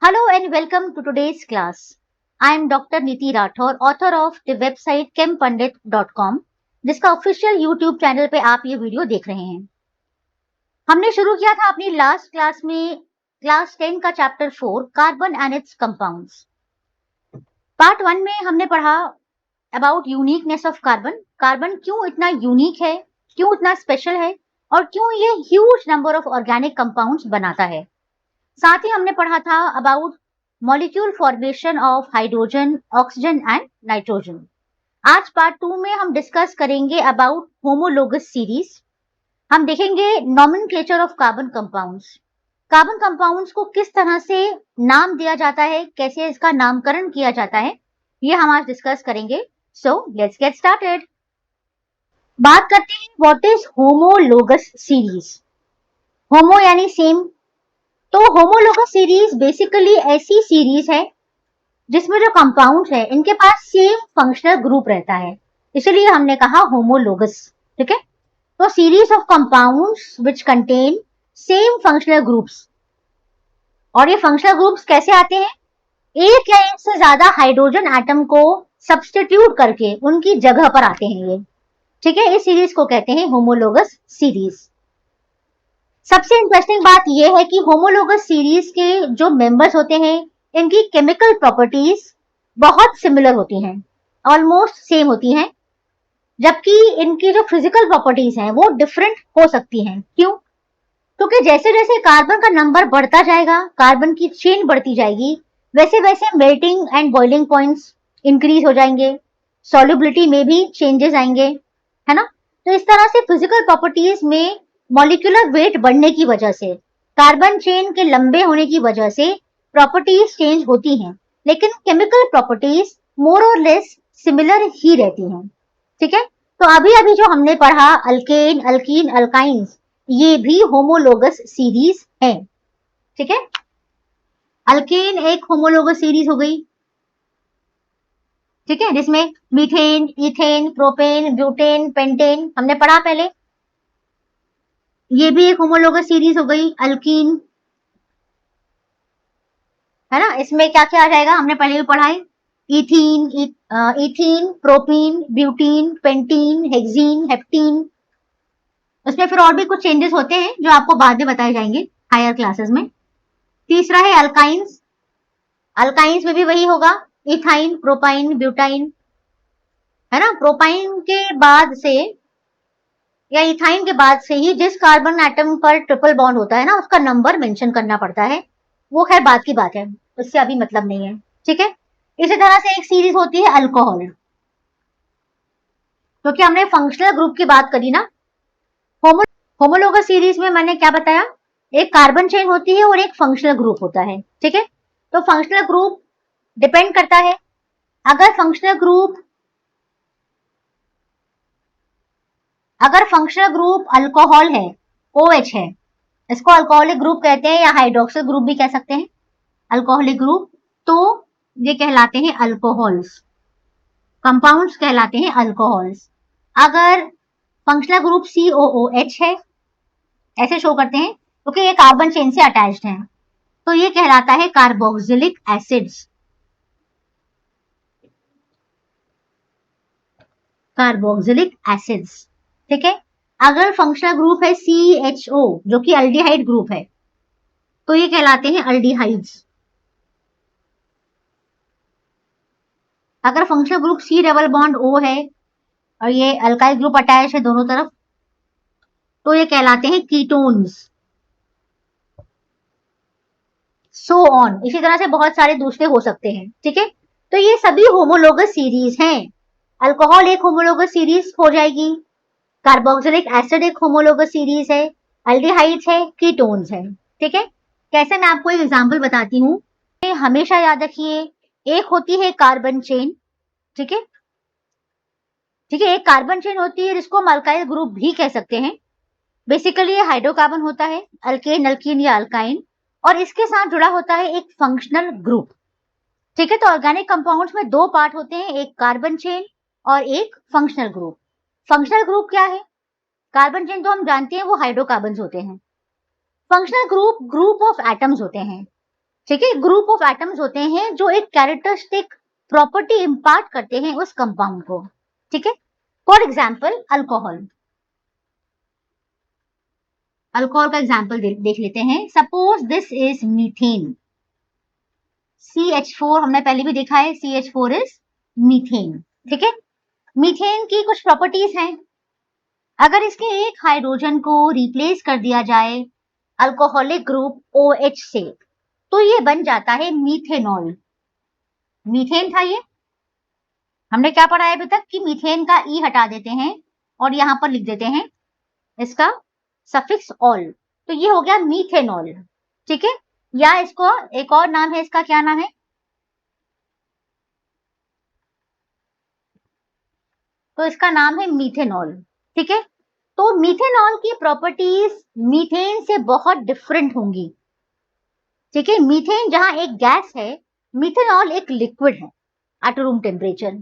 Hello and welcome to today's class. I am Dr. Niti Rathore, author of the website chempandit.com, जिसका official YouTube channel पे आप ये video देख रहे हैं। हमने शुरू किया था अपनी लास्ट क्लास में क्लास 10 का chapter 4 carbon and it's compounds. Part 1 में हमने पढ़ा about uniqueness of carbon. Carbon क्यों इतना यूनिक है, क्यों इतना स्पेशल है और क्यों ये huge number of organic compounds बनाता है। साथ ही हमने पढ़ा था about molecule formation of hydrogen, oxygen and nitrogen. आज पार्ट 2 में हम डिस्कस करेंगे अबाउट होमोलोगस सीरीज। हम देखेंगे nomenclature of carbon compounds. Carbon compounds को किस तरह से नाम दिया जाता है, कैसे इसका नामकरण किया जाता है, ये हम आज डिस्कस करेंगे। So let's get started. बात करते हैं व्हाट इज होमोलोगस सीरीज। होमो यानी सेम, तो होमोलोगस सीरीज बेसिकली ऐसी सीरीज है जिसमें जो कंपाउंड है इनके पास सेम फंक्शनल ग्रुप रहता है, इसलिए हमने कहा होमोलोगस। ठीक है, तो series of compounds which contain same functional groups. और ये फंक्शनल ग्रुप्स कैसे आते हैं? एक या एक से ज्यादा हाइड्रोजन एटम को सब्स्टिट्यूट करके उनकी जगह पर आते हैं ये। ठीक है, इस सीरीज को कहते हैं होमोलोगस सीरीज। सबसे इंटरेस्टिंग बात यह है कि होमोलोगस सीरीज के जो मेंबर्स होते हैं इनकी केमिकल प्रॉपर्टीज बहुत सिमिलर होती हैं, ऑलमोस्ट सेम होती हैं, जबकि इनकी जो फिजिकल प्रॉपर्टीज हैं वो डिफरेंट हो सकती हैं। क्यों? क्योंकि जैसे जैसे कार्बन का नंबर बढ़ता जाएगा, कार्बन की चेन बढ़ती जाएगी, वैसे वैसे melting and boiling points increase हो जाएंगे, सॉल्युबिलिटी में भी चेंजेस आएंगे, है ना। तो इस तरह से फिजिकल प्रॉपर्टीज में मॉलिक्यूलर वेट बढ़ने की वजह से, कार्बन चेन के लंबे होने की वजह से प्रॉपर्टीज चेंज होती हैं, लेकिन केमिकल प्रॉपर्टीज मोर और लेस सिमिलर ही रहती हैं। ठीक है, तो अभी अभी जो हमने पढ़ा अल्केन, अल्कीन, अल्काइंस, ये भी होमोलोगस सीरीज है। ठीक है, अल्केन एक होमोलोगस सीरीज हो गई। ठीक है, जिसमें methane, ethane, propane, butane, pentane हमने पढ़ा पहले। ये भी एक होमोलोगस सीरीज हो गई अल्कीन, है ना। इसमें क्या क्या आ जाएगा, हमने पहले भी पढ़ा है, ethene, ethene, propene, butene, pentene, hexene, heptene. उसमें फिर और भी कुछ चेंजेस होते हैं जो आपको बाद में बताए जाएंगे हायर क्लासेस में। तीसरा है अल्काइंस। अल्काइंस में भी वही होगा, इथाइन, प्रोपाइन, ब्यूटाइन, है ना। प्रोपाइन के बाद से या इथाइन के बाद से ही जिस कार्बन एटम पर ट्रिपल बॉन्ड होता है ना, उसका नंबर मेंशन करना पड़ता है। वो खैर बात की बात है, उससे अभी मतलब नहीं है। ठीक है, इसी तरह से एक सीरीज होती है अल्कोहल, क्योंकि हमने फंक्शनल ग्रुप की बात करी ना। होमोलोगस सीरीज में मैंने क्या बताया, एक कार्बन चेन होती है और एक फंक्शनल ग्रुप होता है। ठीक है, तो फंक्शनल ग्रुप डिपेंड करता है, अगर फंक्शनल ग्रुप अल्कोहल है, OH है, इसको अल्कोहलिक ग्रुप कहते हैं या हाइड्रोक्सिल ग्रुप भी कह सकते हैं, अल्कोहलिक ग्रुप, तो ये कहलाते हैं अल्कोहल्स, कंपाउंड्स कहलाते हैं अल्कोहल्स। अगर फंक्शनल ग्रुप COOH है, ऐसे शो करते हैं क्योंकि ये कार्बन चेन से अटैच्ड हैं, तो ये कहलाता है कार्बोक्सिलिक एसिड्स, कार्बोक्सिलिक एसिड्स। ठीक है, अगर फंक्शनल ग्रुप है CHO जो कि अल्डिहाइड ग्रुप है, तो ये कहलाते हैं अल्डिहाइड्स। अगर functional group C double bond O है और ये अल्काइल ग्रुप अटैच है दोनों तरफ, तो ये कहलाते हैं कीटोन्स। सो ऑन, इसी तरह से बहुत सारे दूसरे हो सकते हैं। ठीक है, तो ये सभी होमोलोगस सीरीज हैं। अल्कोहल एक होमोलोगस सीरीज हो जाएगी, कार्बोक्सिलिक एसिड एक होमोलोगस सीरीज है, अल्डिहाइड्स है, कीटोन्स है। ठीक है, कैसे मैं आपको एक एग्जांपल बताती हूँ। हमेशा याद रखिए, एक होती है कार्बन चेन। ठीक है, ठीक है, एक कार्बन चेन होती है जिसको हम अल्काइल ग्रुप भी कह सकते हैं। बेसिकली ये हाइड्रोकार्बन होता है, अल्केन, अल्कीन या अल्काइन, और इसके साथ जुड़ा होता है एक फंक्शनल ग्रुप। ठीक है, तो ऑर्गेनिक कंपाउंड्स में दो पार्ट होते हैं, एक कार्बन चेन और एक फंक्शनल ग्रुप। फंक्शनल ग्रुप क्या है? कार्बन चेन तो हम जानते हैं वो हाइड्रोकार्बन्स होते हैं। फंक्शनल ग्रुप ऑफ एटम्स होते हैं। ठीक है, ग्रुप ऑफ एटम्स होते हैं जो एक कैरेक्टरिस्टिक प्रॉपर्टी इम्पार्ट करते हैं उस कंपाउंड को। ठीक है, फॉर एग्जाम्पल अल्कोहल। अल्कोहल का एग्जाम्पल देख लेते हैं। Suppose this is methane, CH4 हमने पहले भी देखा है, CH4 इज मीथेन। ठीक है, मीथेन की कुछ प्रॉपर्टीज हैं। अगर इसके एक हाइड्रोजन को रिप्लेस कर दिया जाए अल्कोहलिक ग्रुप OH से, तो ये बन जाता है मीथेनॉल। मीथेन था ये, हमने क्या पढ़ा है अभी तक कि मीथेन का ई हटा देते हैं और यहां पर लिख देते हैं इसका सफिक्स ऑल, तो ये हो गया मीथेनॉल। ठीक है, या इसको एक और नाम है, इसका क्या नाम है, तो इसका नाम है मीथेनॉल। ठीक है, तो मीथेनॉल की प्रॉपर्टीज मीथेन से बहुत डिफरेंट होंगी। ठीक है, मीथेन जहां एक गैस है, मीथेनॉल एक लिक्विड है एट रूम टेम्परेचर।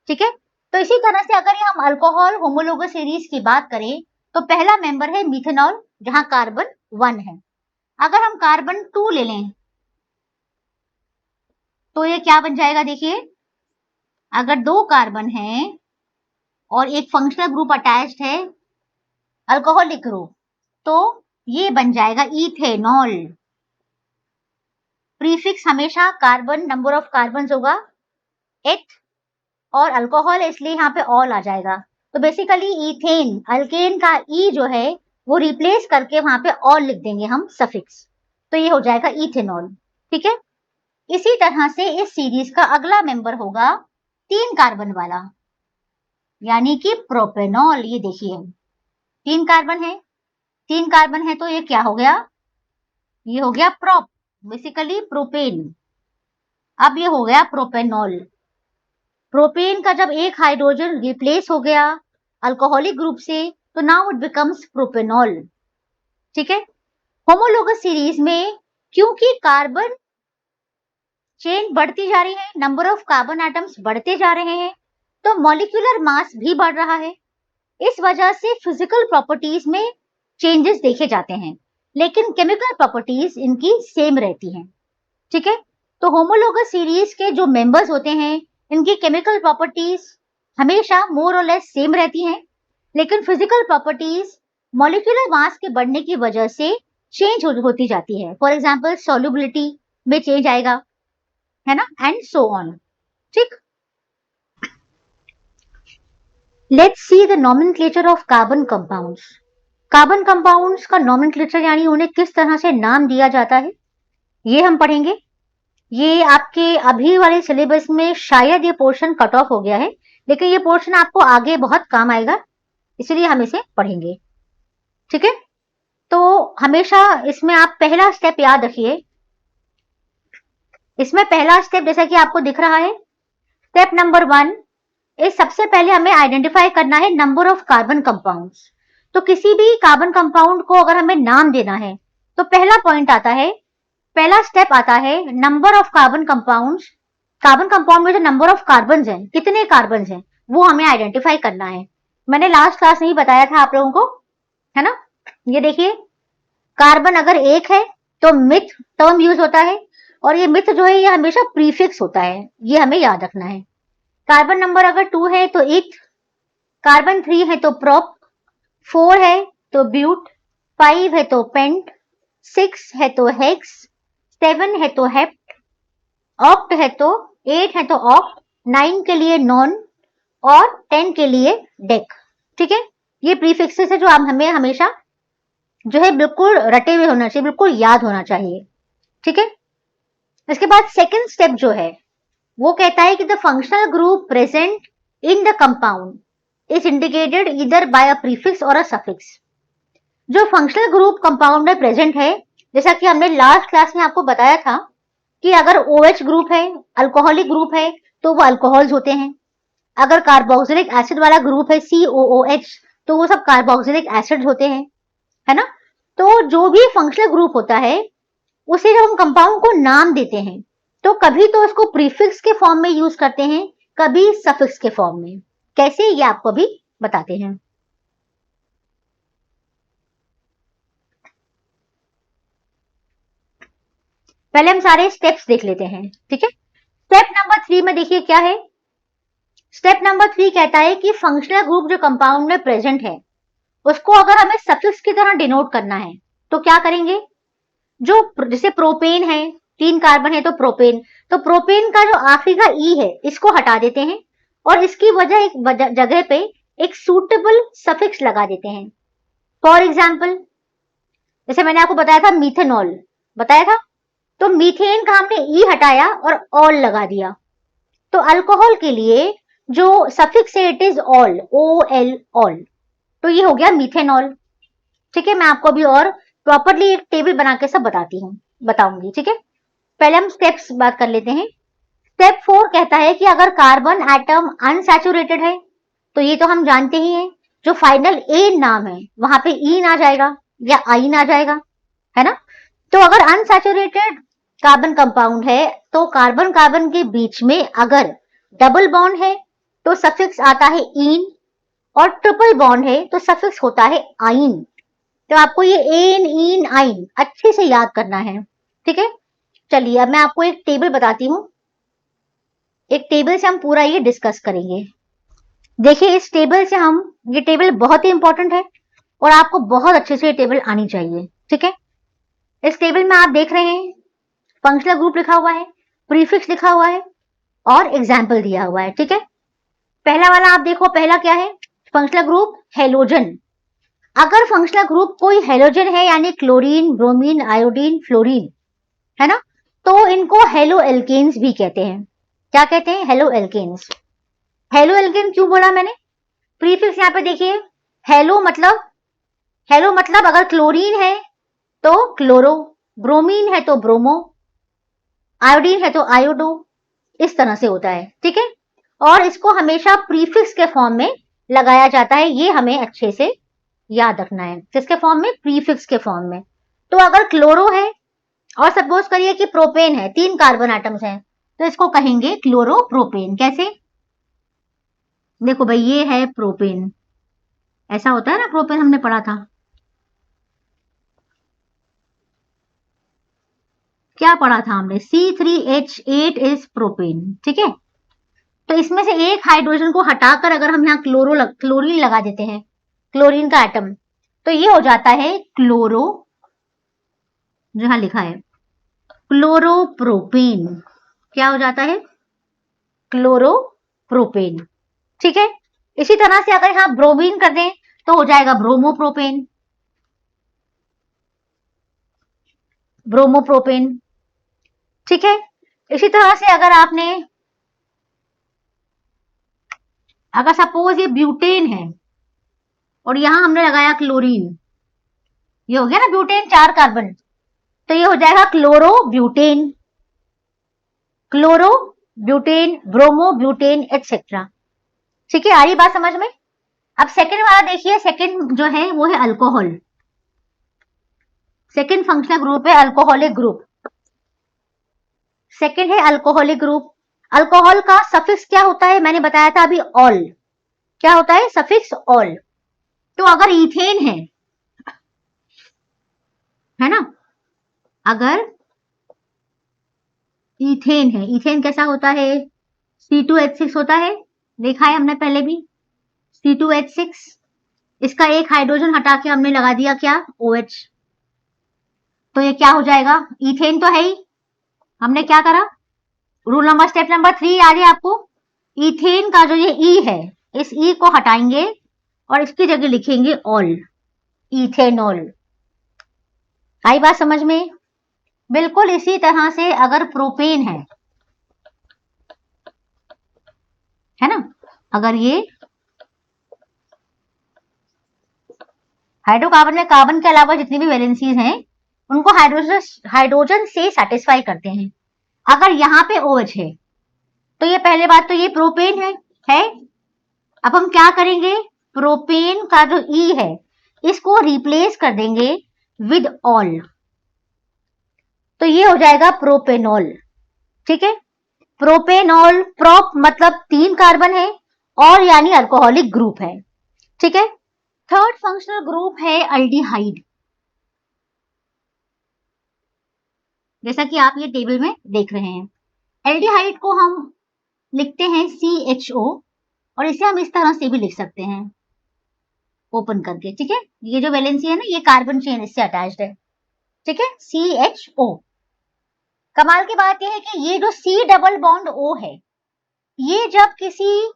ठीक है, तो इसी तरह से अगर हम अल्कोहल होमोलोगस सीरीज की बात करें तो पहला मेंबर है मीथेनॉल जहां कार्बन 1 है। अगर हम कार्बन 2 ले लें तो ये क्या बन जाएगा, देखिए अगर 2 कार्बन हैं और एक फंक्शनल ग्रुप अटैच्ड है अल्कोहलिक ग्रुप, तो ये बन जाएगा इथेनॉल। प्रीफिक्स हमेशा कार्बन, नंबर ऑफ कार्बन होगा 8 और अल्कोहल इसलिए यहाँ पे ऑल आ जाएगा। तो बेसिकली इथेन, अल्केन का ई जो है वो रिप्लेस करके वहां पे ऑल लिख देंगे हम सफिक्स, तो ये हो जाएगा इथेनॉल। ठीक है, इसी तरह से इस सीरीज का अगला मेंबर होगा 3 कार्बन वाला, यानी कि प्रोपेनॉल। ये देखिए 3 कार्बन है, 3 कार्बन है तो ये क्या हो गया, ये हो गया प्रोप, बेसिकली प्रोपेन। अब ये हो गया प्रोपेनॉल। प्रोपेन का जब एक हाइड्रोजन रिप्लेस हो गया अल्कोहलिक ग्रुप से, तो नाउ इट बिकम्स प्रोपेनॉल। ठीक है, होमोलोगस सीरीज में क्योंकि कार्बन चेन बढ़ती जा रही है, नंबर ऑफ कार्बन एटम्स बढ़ते जा रहे हैं, तो मॉलिक्यूलर मास भी बढ़ रहा है। इस वजह से फिजिकल प्रॉपर्टीज में चेंजेस देखे जाते हैं, लेकिन केमिकल प्रॉपर्टीज इनकी सेम रहती हैं। ठीक है, तो होमोलोगस सीरीज के जो मेंबर्स होते हैं इनकी केमिकल प्रॉपर्टीज हमेशा मोर और लेस सेम रहती हैं, लेकिन फिजिकल प्रॉपर्टीज मॉलिक्यूलर मास के बढ़ने की वजह से चेंज होती जाती है। फॉर एग्जांपल सॉल्युबिलिटी में चेंज आएगा, है ना, एंड सो ऑन। ठीक, let's see the nomenclature of carbon compounds. Carbon compounds का नॉमेनक्लेचर यानी उन्हें किस तरह से नाम दिया जाता है, ये हम पढ़ेंगे। ये आपके अभी वाले सिलेबस में शायद ये पोर्शन कट ऑफ हो गया है, लेकिन ये पोर्शन आपको आगे बहुत काम आएगा, इसलिए हम इसे पढ़ेंगे। ठीक है, तो हमेशा इसमें आप पहला स्टेप याद रखिए। इसमें पहला स्टेप जैसा कि आपको दिख रहा है, स्टेप नंबर 1 इस सबसे पहले हमें आइडेंटिफाई करना है नंबर ऑफ कार्बन कंपाउंड्स। तो किसी भी कार्बन कंपाउंड को अगर हमें नाम देना है तो पहला पॉइंट आता है, पहला स्टेप आता है number of carbon compounds. Carbon compound में जो नंबर ऑफ कार्बन हैं, कितने कार्बन हैं, वो हमें आइडेंटिफाई करना है। मैंने लास्ट क्लास में ही बताया था आप लोगों को, है ना। ये देखिए कार्बन अगर 1 है तो मिथ टर्म यूज होता है, और ये मिथ जो है ये हमेशा प्रीफिक्स होता है, ये हमें याद रखना है। कार्बन नंबर अगर 2 है तो इथ, कार्बन 3 है तो प्रोप, 4 है तो ब्यूट, 5 है तो पेंट, 6 है तो हेक्स, 7 है तो हेप्ट, ऑक्ट है तो 8 है तो ऑक्ट, 9 के लिए नॉन और 10 के लिए डेक। ठीक है, ये प्रीफिक्सेस है जो आप हमें हमेशा जो है बिल्कुल रटे हुए होना चाहिए, बिल्कुल याद होना चाहिए। ठीक है, इसके बाद सेकंड स्टेप जो है वो कहता है कि the functional group present in the compound is indicated either by a prefix और अ सफिक्स। जो फंक्शनल ग्रुप कंपाउंड में प्रेजेंट है, जैसा कि हमने लास्ट क्लास में आपको बताया था कि अगर OH ग्रुप है, अल्कोहलिक ग्रुप है, तो वो अल्कोहल्स होते हैं। अगर कार्बोक्सिलिक एसिड वाला ग्रुप है COOH, तो वो सब कार्बोक्सिलिक एसिड होते हैं, है ना। तो जो भी फंक्शनल ग्रुप होता है उसे जब हम कंपाउंड को नाम देते हैं तो कभी तो उसको प्रीफिक्स के फॉर्म में यूज करते हैं, कभी सफिक्स के फॉर्म में। कैसे, ये आपको अभी बताते हैं। पहले हम सारे स्टेप्स देख लेते हैं, ठीक है। स्टेप नंबर 3 में देखिए क्या है। स्टेप नंबर 3 कहता है कि फंक्शनल ग्रुप जो कंपाउंड में प्रेजेंट है उसको अगर हमें सफिक्स की तरह डिनोट करना है तो क्या करेंगे। जो जैसे प्रोपेन है, 3 कार्बन है तो प्रोपेन का जो आखिरी का ई है इसको हटा देते हैं और इसकी वजह एक जगह पे एक सूटेबल सफिक्स लगा देते हैं। फॉर एग्जाम्पल जैसे मैंने आपको बताया था मीथेनॉल बताया था, तो मीथेन का हमने ई हटाया और ऑल लगा दिया। तो अल्कोहल के लिए जो सफिक्स है it is all, OL all. तो ये हो गया मीथेनॉल, ठीक है। मैं आपको अभी और प्रॉपरली एक टेबल बना के सब बताऊंगी, ठीक है। पहले हम स्टेप्स बात कर लेते हैं। स्टेप 4 कहता है कि अगर कार्बन एटम अनसैचुरेटेड है तो ये तो हम जानते ही हैं, जो फाइनल ए नाम है वहां पे ईन आ जाएगा या आइन आ जाएगा, है ना। तो अगर अनसैचुरेटेड कार्बन कंपाउंड है तो कार्बन कार्बन के बीच में अगर डबल बॉन्ड है तो सफिक्स आता है ईन, और ट्रिपल बॉन्ड है तो सफिक्स होता है आइन। तो आपको ये एन इन आइन अच्छे से याद करना है, ठीक है। चलिए अब मैं आपको एक टेबल बताती हूँ, एक टेबल से हम पूरा ये डिस्कस करेंगे। देखिए इस टेबल से हम, ये टेबल बहुत ही इंपॉर्टेंट है और आपको बहुत अच्छे से ये टेबल आनी चाहिए, ठीक है। इस टेबल में आप देख रहे हैं फंक्शनल ग्रुप लिखा हुआ है, प्रीफिक्स लिखा हुआ है और एग्जाम्पल दिया हुआ है, ठीक है। पहला वाला आप देखो, पहला क्या है, फंक्शनल ग्रुप हेलोजन। अगर फंक्शनल ग्रुप कोई हेलोजन है यानी क्लोरीन, ब्रोमीन, आयोडीन, फ्लोरीन, है ना, तो इनको हेलो एल्केन्स भी कहते हैं। क्या कहते हैं, हेलो एल्केन्स। हेलो एल्केन क्यों बोला मैंने, प्रीफिक्स यहाँ पे देखिए, हेलो मतलब अगर क्लोरीन है तो क्लोरो, ब्रोमीन है तो ब्रोमो, आयोडीन है तो आयोडो, इस तरह से होता है, ठीक है। और इसको हमेशा प्रीफिक्स के फॉर्म में लगाया जाता है, ये हमें अच्छे से याद रखना है। किसके फॉर्म में, प्रीफिक्स के फॉर्म में। तो अगर क्लोरो है और सपोज करिए कि प्रोपेन है, 3 कार्बन एटम्स हैं, तो इसको कहेंगे क्लोरोप्रोपेन। कैसे, देखो भाई ये है प्रोपेन, ऐसा होता है ना, प्रोपेन हमने पढ़ा था, क्या पढ़ा था हमने, C3H8 इज प्रोपेन, ठीक है। तो इसमें से एक हाइड्रोजन को हटाकर अगर हम यहाँ क्लोरीन लगा देते हैं, क्लोरीन का एटम, तो ये हो जाता है क्लोरो, जहां लिखा है क्लोरोप्रोपेन, क्या हो जाता है, क्लोरोप्रोपेन, ठीक है। इसी तरह से अगर यहां ब्रोमीन कर दें तो हो जाएगा ब्रोमोप्रोपेन, ठीक है। इसी तरह से अगर सपोज ये ब्यूटेन है और यहां हमने लगाया क्लोरीन, ये हो गया ना ब्यूटेन, 4 कार्बन, तो ये हो जाएगा क्लोरोब्यूटेन, ब्रोमोब्यूटेन एटसेट्रा, ठीक है। आ रही बात समझ में। अब सेकंड वाला देखिए, सेकंड जो है वो है अल्कोहल, सेकंड फंक्शनल ग्रुप है अल्कोहलिक ग्रुप, सेकंड है अल्कोहलिक ग्रुप। अल्कोहल का सफिक्स क्या होता है, मैंने बताया था अभी, ऑल। क्या होता है, सफिक्स ऑल। तो अगर इथेन है ना, अगर इथेन है, इथेन कैसा होता है, C2H6 होता है, देखा है हमने पहले भी, C2H6, इसका एक हाइड्रोजन हटा के हमने लगा दिया क्या, OH, तो ये क्या हो जाएगा, इथेन तो है ही। हमने क्या करा, रूल नंबर, स्टेप नंबर 3 याद है आपको, इथेन का जो ये ई है, इस ई को हटाएंगे और इसकी जगह लिखेंगे ऑल, इथेनॉल। आई बात समझ में। बिल्कुल इसी तरह से अगर प्रोपेन है ना, अगर ये हाइड्रोकार्बन में कार्बन के अलावा जितनी भी वैलेंसीज हैं उनको हाइड्रोजन से सेटिस्फाई करते हैं। अगर यहाँ पे OH है तो ये पहले बात तो ये प्रोपेन है। अब हम क्या करेंगे, प्रोपेन का जो ई है इसको रिप्लेस कर देंगे विद ऑल, तो ये हो जाएगा प्रोपेनॉल, ठीक है। प्रोपेनॉल, प्रोप मतलब 3 कार्बन है और यानी अल्कोहलिक ग्रुप है, ठीक है। थर्ड फंक्शनल ग्रुप है अल्डिहाइड। जैसा कि आप ये टेबल में देख रहे हैं। एल्डिहाइड को हम लिखते हैं CHO और इसे हम इस तरह से भी लिख सकते हैं ओपन करके, ठीक है। ये जो वैलेंसी है ना, ये कार्बन चेन इससे अटैच्ड है, ठीक है, CHO। कमाल की बात यह है कि ये जो C डबल बॉन्ड O है, ये जब किसी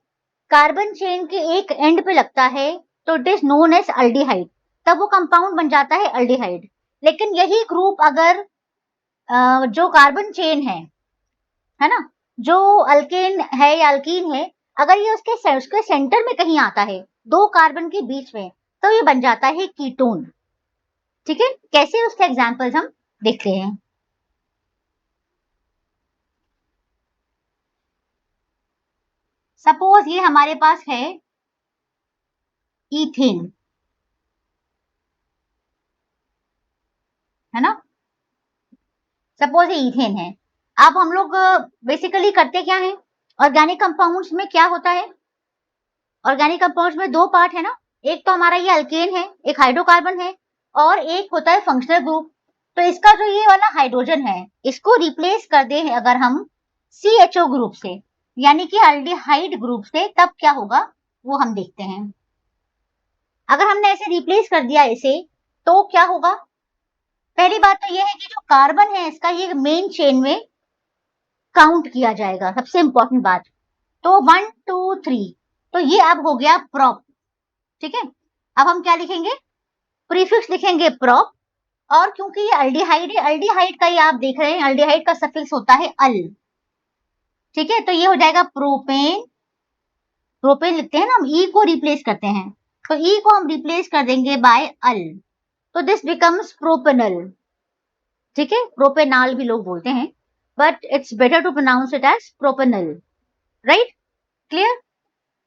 कार्बन चेन के एक एंड पे लगता है तो it is known as aldehyde, तब वो कंपाउंड बन जाता है अल्डिहाइड। लेकिन यही ग्रुप अगर जो कार्बन चेन है ना, जो अल्केन है या अल्कीन है, अगर ये उसके सेंटर में कहीं आता है, दो कार्बन के बीच में, तो ये बन जाता है कीटोन, ठीक है। कैसे, उसके एग्जांपल्स हम देखते हैं। सपोज ये हमारे पास है ईथेन, है ना, सपोज ये ईथेन है। अब हम लोग बेसिकली करते क्या है, ऑर्गेनिक कंपाउंड्स में क्या होता है, ऑर्गेनिक कंपाउंड्स में दो पार्ट है ना, एक तो हमारा ये अल्केन है, एक हाइड्रोकार्बन है, और एक होता है फंक्शनल ग्रुप। तो इसका जो ये वाला हाइड्रोजन है, इसको रिप्लेस कर दे अगर हम CHO ग्रुप से, यानी कि अल्डिहाइड ग्रुप से, तब क्या होगा वो हम देखते हैं। अगर हमने ऐसे रिप्लेस कर दिया इसे, तो क्या होगा। पहली बात तो ये है कि जो कार्बन है इसका, ये मेन चेन में काउंट किया जाएगा, सबसे इंपॉर्टेंट बात। तो 1 2 3, तो ये अब हो गया प्रॉप, ठीक है। अब हम क्या लिखेंगे, प्रीफिक्स लिखेंगे प्रॉप। और क्योंकि ये अल्डिहाइड है, अल्डिहाइड का ये आप देख रहे हैं, अल्डिहाइड का सफिक्स होता है अल, ठीक है। तो ये हो जाएगा प्रोपेन, प्रोपेन लिखते हैं ना हम, ई को रिप्लेस करते हैं, तो ई को हम रिप्लेस कर देंगे बाय अल, तो दिस बिकम्स प्रोपेनल, ठीक है। प्रोपेनाल भी लोग बोलते हैं, but it's better to pronounce it as propanal, right, clear.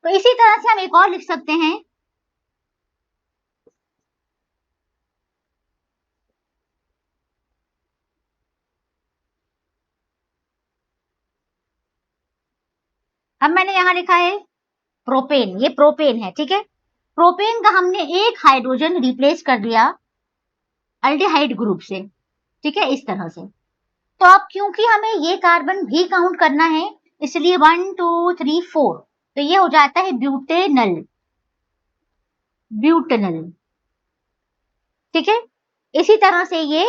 तो इसी तरह से हम एक और लिख सकते हैं, अब मैंने यहां लिखा है प्रोपेन, ये प्रोपेन है, ठीक है। प्रोपेन का हमने एक हाइड्रोजन रिप्लेस कर दिया अल्डिहाइड ग्रुप से, ठीक है, इस तरह से। तो अब क्योंकि हमें ये कार्बन भी काउंट करना है, इसलिए 1 2 3 4, तो ये हो जाता है ब्यूटेनल, ब्यूटेनल, ठीक है। इसी तरह से ये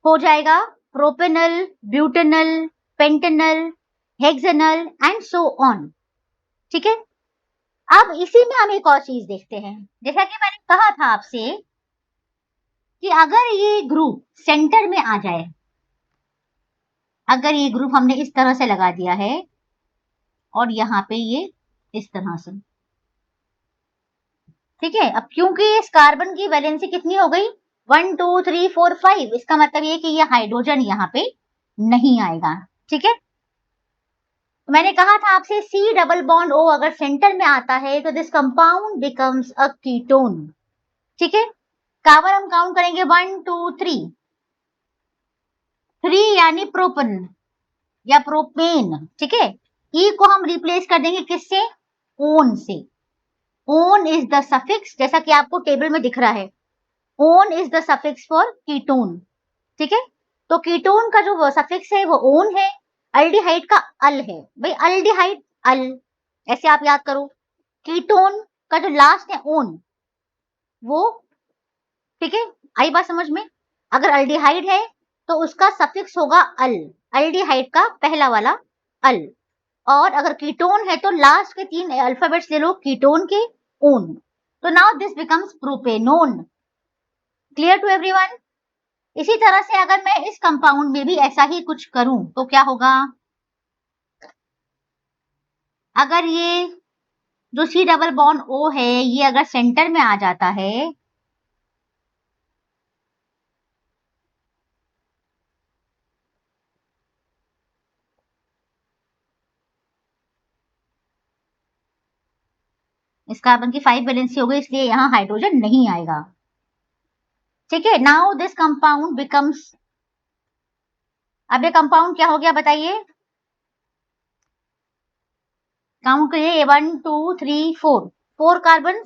हो जाएगा propanal, butanal, pentanal, hexanal and so on, ठीक है। अब इसी में हम एक और चीज देखते हैं, जैसा कि मैंने कहा था आपसे कि अगर ये ग्रुप सेंटर में आ जाए, अगर ये ग्रुप हमने इस तरह से लगा दिया है और यहाँ पे ये इस तरह से, ठीक है। अब क्योंकि इस कार्बन की वैलेंसी कितनी हो गई, 1 2 3 4 5, इसका मतलब ये कि ये हाइड्रोजन यहाँ पे नहीं आएगा, ठीक है। मैंने कहा था आपसे C डबल बॉन्ड O अगर सेंटर में आता है तो this compound becomes a ketone, ठीक है। कार्बन हम काउंट करेंगे 1 2 3, 3 यानी प्रोपन या प्रोपेन, ठीक है। E को हम रिप्लेस कर देंगे किससे, ओन से। ओन इज द सफिक्स, जैसा कि आपको टेबल में दिख रहा है, own is the suffix for ketone, ठीक है। तो कीटोन का जो सफिक्स है वो ओन है, अल्डिहाइड का अल है, भाई अल्डिहाइड अल, ऐसे आप याद करो। कीटोन का जो लास्ट है ओन, वो, ठीक है, आई बात समझ में। अगर अल्डिहाइड है तो उसका सफिक्स होगा अल, अल्डिहाइड का पहला वाला अल, और अगर कीटोन है तो लास्ट के 3 अल्फाबेट्स ले लो कीटोन के, ओन। तो now this becomes propanone, clear to everyone. इसी तरह से अगर मैं इस कंपाउंड में भी ऐसा ही कुछ करूं तो क्या होगा, अगर ये जो C डबल बॉन्ड O है ये अगर सेंटर में आ जाता है, इस कार्बन की 5 वैलेंसी हो गई, इसलिए यहां हाइड्रोजन नहीं आएगा, ठीक है। नाउ दिस कंपाउंड बिकम्स, अब ये कंपाउंड क्या हो गया बताइए, काउंट करिए, 1 2 3 4, 4 कार्बन,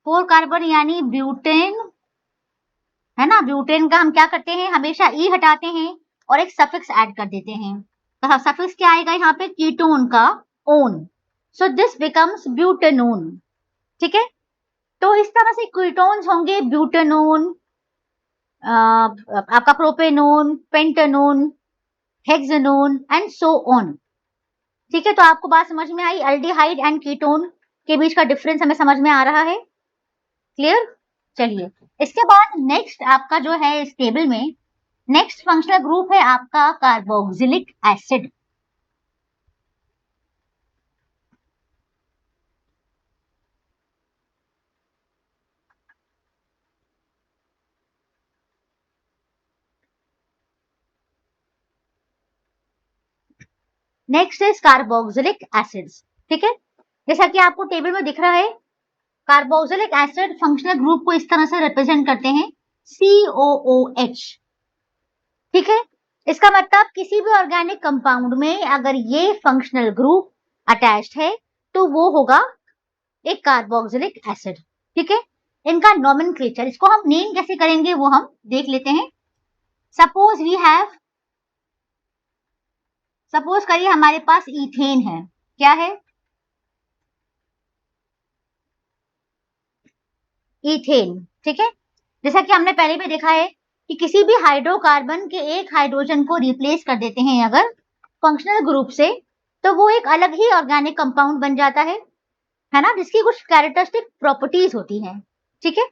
4 कार्बन यानी ब्यूटेन, है ना। ब्यूटेन का हम क्या करते हैं, हमेशा ई हटाते हैं और एक सफिक्स ऐड कर देते हैं। तो सफिक्स क्या आएगा यहाँ पे? कीटोन का own. So this becomes butanone. ठीक है, तो इस तरह से कीटोन्स होंगे ब्यूटेनोन, आपका propanone, pentanone, hexanone and so on. ठीक है, तो आपको बात समझ में आई? एल्डिहाइड एंड कीटोन के बीच का डिफरेंस हमें समझ में आ रहा है। क्लियर? चलिए, इसके बाद नेक्स्ट आपका जो है इस टेबल में नेक्स्ट फंक्शनल ग्रुप है आपका carboxylic acid. Next is carboxylic acids. ठीक है, जैसा कि आपको टेबल में दिख रहा है, कार्बोक्सिलिक एसिड फंक्शनल ग्रुप को इस तरह से रिप्रेजेंट करते हैं COOH। ठीक है, इसका मतलब किसी भी ऑर्गेनिक कंपाउंड में अगर ये फंक्शनल ग्रुप अटैच्ड है तो वो होगा एक कार्बोक्सिलिक एसिड। ठीक है, इनका नॉमेनक्लेचर, इसको हम नेम कैसे करेंगे वो हम देख लेते हैं। सपोज वी हैव, सपोज करिए हमारे पास इथेन है। क्या है? इथेन। ठीक है, जैसा कि हमने पहले भी देखा है कि किसी भी हाइड्रोकार्बन के एक हाइड्रोजन को रिप्लेस कर देते हैं अगर फंक्शनल ग्रुप से, तो वो एक अलग ही ऑर्गेनिक कंपाउंड बन जाता है ना, जिसकी कुछ कैरेक्टरिस्टिक प्रॉपर्टीज होती हैं। ठीक है,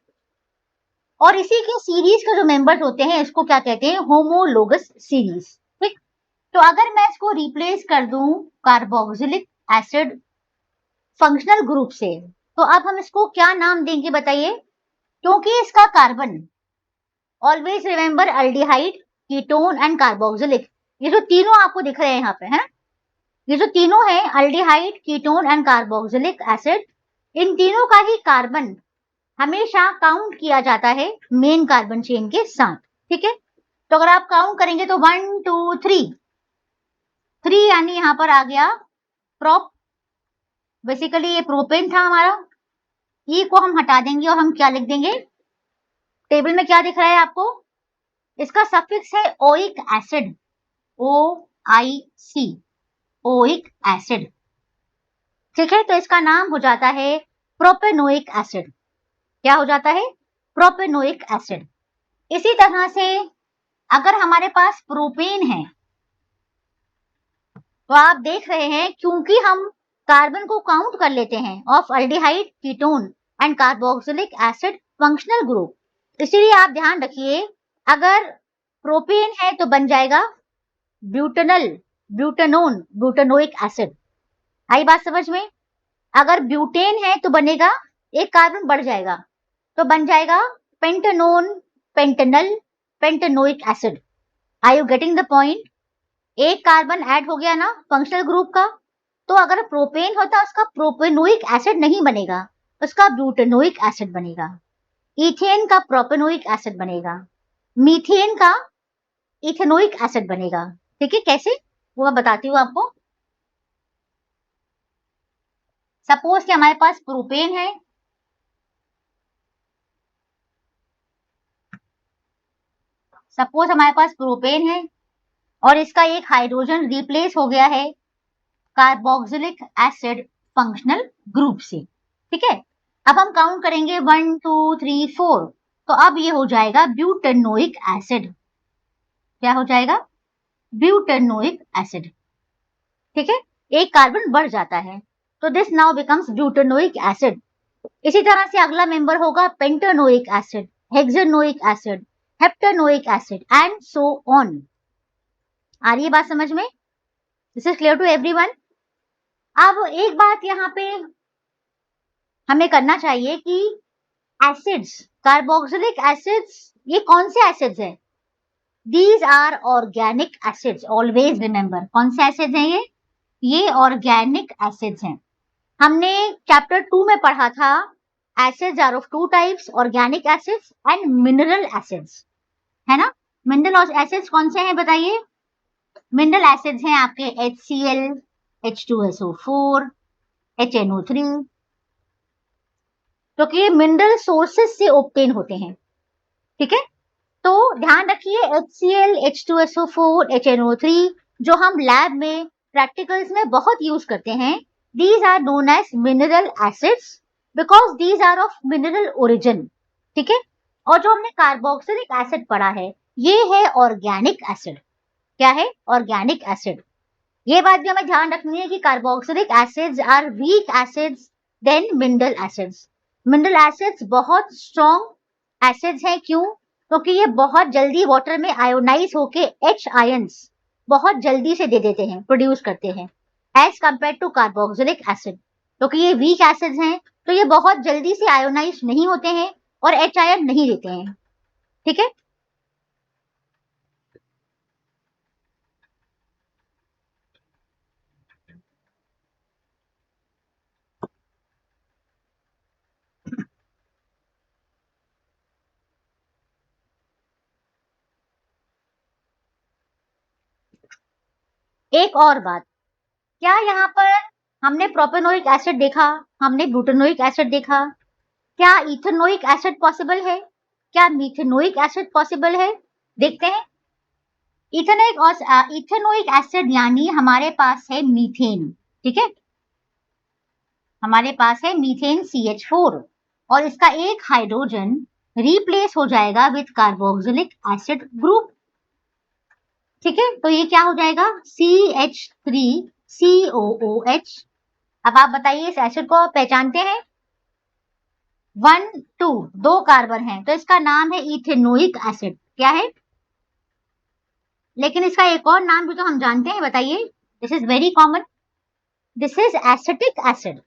और इसी के सीरीज के जो मेंबर्स होते हैं इसको क्या कहते हैं? Homologous series. ठीक, तो अगर मैं इसको रिप्लेस कर दूं कार्बोक्सिलिक एसिड फंक्शनल ग्रुप से, तो अब हम इसको क्या नाम देंगे बताइए? क्योंकि इसका carbon, always remember aldehyde, ketone and carboxylic, ये जो तीनों आपको दिख रहे हैं यहाँ पे, है, ये जो तीनों हैं aldehyde, ketone and carboxylic acid, इन तीनों का ही कार्बन हमेशा काउंट किया जाता है मेन कार्बन चेन के साथ। ठीक है, तो अगर आप काउंट करेंगे तो 1 2 3, 3 यानी यहाँ पर आ गया प्रोप, बेसिकली ये प्रोपेन था हमारा। ई को हम हटा देंगे और हम क्या लिख देंगे? टेबल में क्या दिख रहा है आपको? इसका सफिक्स है oic acid, OIC, oic acid. ठीक है, तो इसका नाम हो जाता है प्रोपेनोइक एसिड। क्या हो जाता है? Propanoic acid. इसी तरह से अगर हमारे पास प्रोपेन है, तो आप देख रहे हैं क्योंकि हम कार्बन को काउंट कर लेते हैं of aldehyde, ketone and carboxylic acid functional group, इसीलिए आप ध्यान रखिए अगर प्रोपेन है तो बन जाएगा ब्यूटेनल, ब्यूटेनोन, ब्यूटेनोइक एसिड। आई बात समझ में? अगर ब्यूटेन है तो बनेगा, एक कार्बन बढ़ जाएगा तो बन जाएगा pentanone, pentanal, pentanoic acid. Are you getting the point? एक कार्बन ऐड हो गया ना फंक्शनल ग्रुप का, तो अगर प्रोपेन होता उसका प्रोपेनोइक एसिड नहीं बनेगा, उसका ब्यूटेनोइक एसिड बनेगा। इथेन का प्रोपेनोइक एसिड बनेगा, मीथेन का इथेनोइक एसिड बनेगा। ठीक है, कैसे वो मैं बताती हूँ आपको। सपोज कि हमारे पास प्रोपेन है, सपोज हमारे पास प्रोपेन है और इसका एक हाइड्रोजन रिप्लेस हो गया है कार्बोक्सिलिक एसिड फंक्शनल ग्रुप से। ठीक है, अब हम काउंट करेंगे 1 2 3 4, तो अब ये हो जाएगा ब्यूटेनोइक एसिड। क्या हो जाएगा? Butanoic acid. ठीक है, एक कार्बन बढ़ जाता है तो this now becomes butanoic acid. इसी तरह से अगला मेंबर होगा pentanoic acid, hexanoic acid, heptanoic acid and so on. आ रही है बात समझ में? This is clear to everyone? अब एक बात यहाँ पे हमें करना चाहिए कि एसिड्स, कार्बोक्सिलिक एसिड्स, ये कौन से एसिड्स हैं? These are organic acids, always remember. कौन से एसिड्स हैं ये ऑर्गेनिक एसिड्स हैं। हमने चैप्टर 2 में पढ़ा था acids are of 2 types, organic acids and mineral acids, है ना। मिनरल एसिड्स कौन से हैं बताइए? मिनरल एसिड्स हैं आपके HCl, H2SO4, HNO3, क्योंकि ये मिनरल सोर्सेस से ऑब्टेन होते हैं। ठीक है, तो ध्यान रखिए HCl, H2SO4, HNO3 जो हम लैब में प्रैक्टिकल्स में बहुत यूज करते हैं, these are known as mineral acids because these are of mineral origin. ठीक है, और जो हमने कार्बोक्सिलिक एसिड पढ़ा है ये है ऑर्गेनिक एसिड। क्या है? Organic acid. ये बात भी हमें ध्यान रखनी है कि carboxylic acids are weak acids than mineral acids. Mineral acids बहुत स्ट्रॉन्ग एसिड्स हैं। क्यों? क्योंकि ये बहुत जल्दी वाटर में आयोनाइज होके H आयंस बहुत जल्दी से दे देते हैं, प्रोड्यूस करते हैं, as compare to carboxylic acid. क्योंकि ये वीक एसिड्स हैं तो ये बहुत जल्दी से आयोनाइज नहीं होते हैं और H आयन नहीं देते हैं। ठीक है, एक और बात, क्या यहाँ पर हमने प्रोपेनोइक एसिड देखा, हमने ब्यूटेनोइक एसिड देखा, क्या इथेनोइक एसिड पॉसिबल है? क्या मीथेनोइक एसिड पॉसिबल है? देखते हैं। इथेनोइक एसिड यानी हमारे पास है मीथेन। ठीक है, हमारे पास है मीथेन CH4 और इसका एक हाइड्रोजन रिप्लेस हो जाएगा विद कार्बोक्सिलिक एसिड ग्रुप। ठीक है, तो ये क्या हो जाएगा? CH3COOH। अब आप बताइए इस एसिड को आप पहचानते हैं? 1 2 दो कार्बन है तो इसका नाम है इथेनोइक एसिड। क्या है? लेकिन इसका एक और नाम भी तो हम जानते हैं, बताइए। This is very common, this is acetic acid.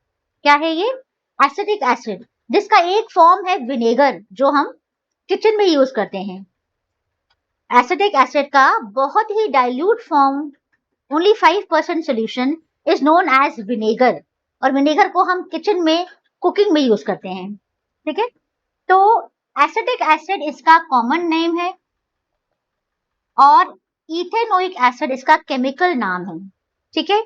क्या है ये? एसिटिक एसिड, जिसका एक फॉर्म है विनेगर जो हम किचन में यूज करते हैं। एसिटिक एसिड का बहुत ही dilute form, only 5% solution is known as vinegar, और विनेगर को हम किचन में कुकिंग में यूज करते हैं। ठीक है, तो एसिटिक एसिड इसका कॉमन नेम है और इथेनोइक एसिड इसका केमिकल नाम है। ठीक है,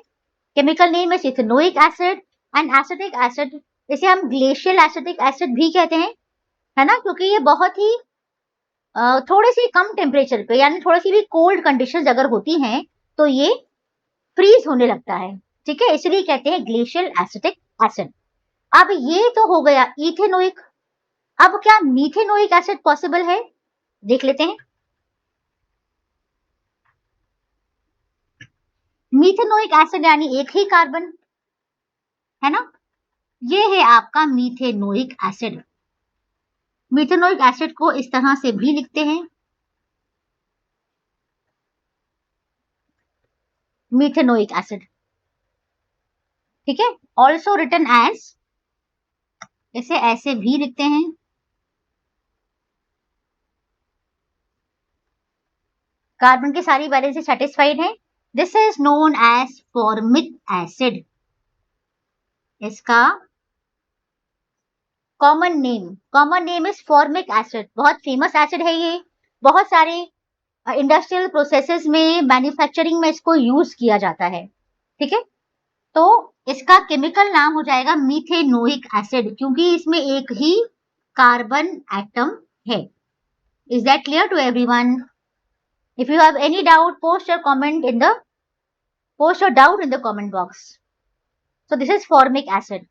chemical name is ethanoic acid and acetic acid इसे हम ग्लेशियल एसिटिक एसिड भी कहते हैं, है ना, क्योंकि ये बहुत ही थोड़ी सी कम टेम्परेचर पे यानी थोड़ी सी भी कोल्ड कंडीशंस अगर होती हैं तो ये फ्रीज होने लगता है। ठीक है, इसलिए कहते हैं ग्लेशियल एसिटिक एसिड। अब ये तो हो गया इथेनोइक, अब क्या मीथेनोइक एसिड पॉसिबल है? देख लेते हैं। मीथेनोइक एसिड यानी एक ही कार्बन, है ना, ये है आपका मीथेनोइक एसिड। मीथेनोइक एसिड को इस तरह से भी लिखते हैं, मीथेनोइक एसिड। ठीक है, ऑल्सो रिटन एज, इसे ऐसे भी लिखते हैं, कार्बन की सारी वैलेंसी सेटिस्फाइड है। This is known as formic acid. इसका common name is formic acid. बहुत फेमस एसिड है ये, बहुत सारे इंडस्ट्रियल प्रोसेसेस में, मैन्युफैक्चरिंग में इसको यूज किया जाता है। ठीक है, तो इसका केमिकल नाम हो जाएगा मीथेनोइक एसिड, क्योंकि इसमें एक ही कार्बन एटम है। Is that clear to everyone? If you have any doubt, post your doubt in the comment box. So this is formic acid,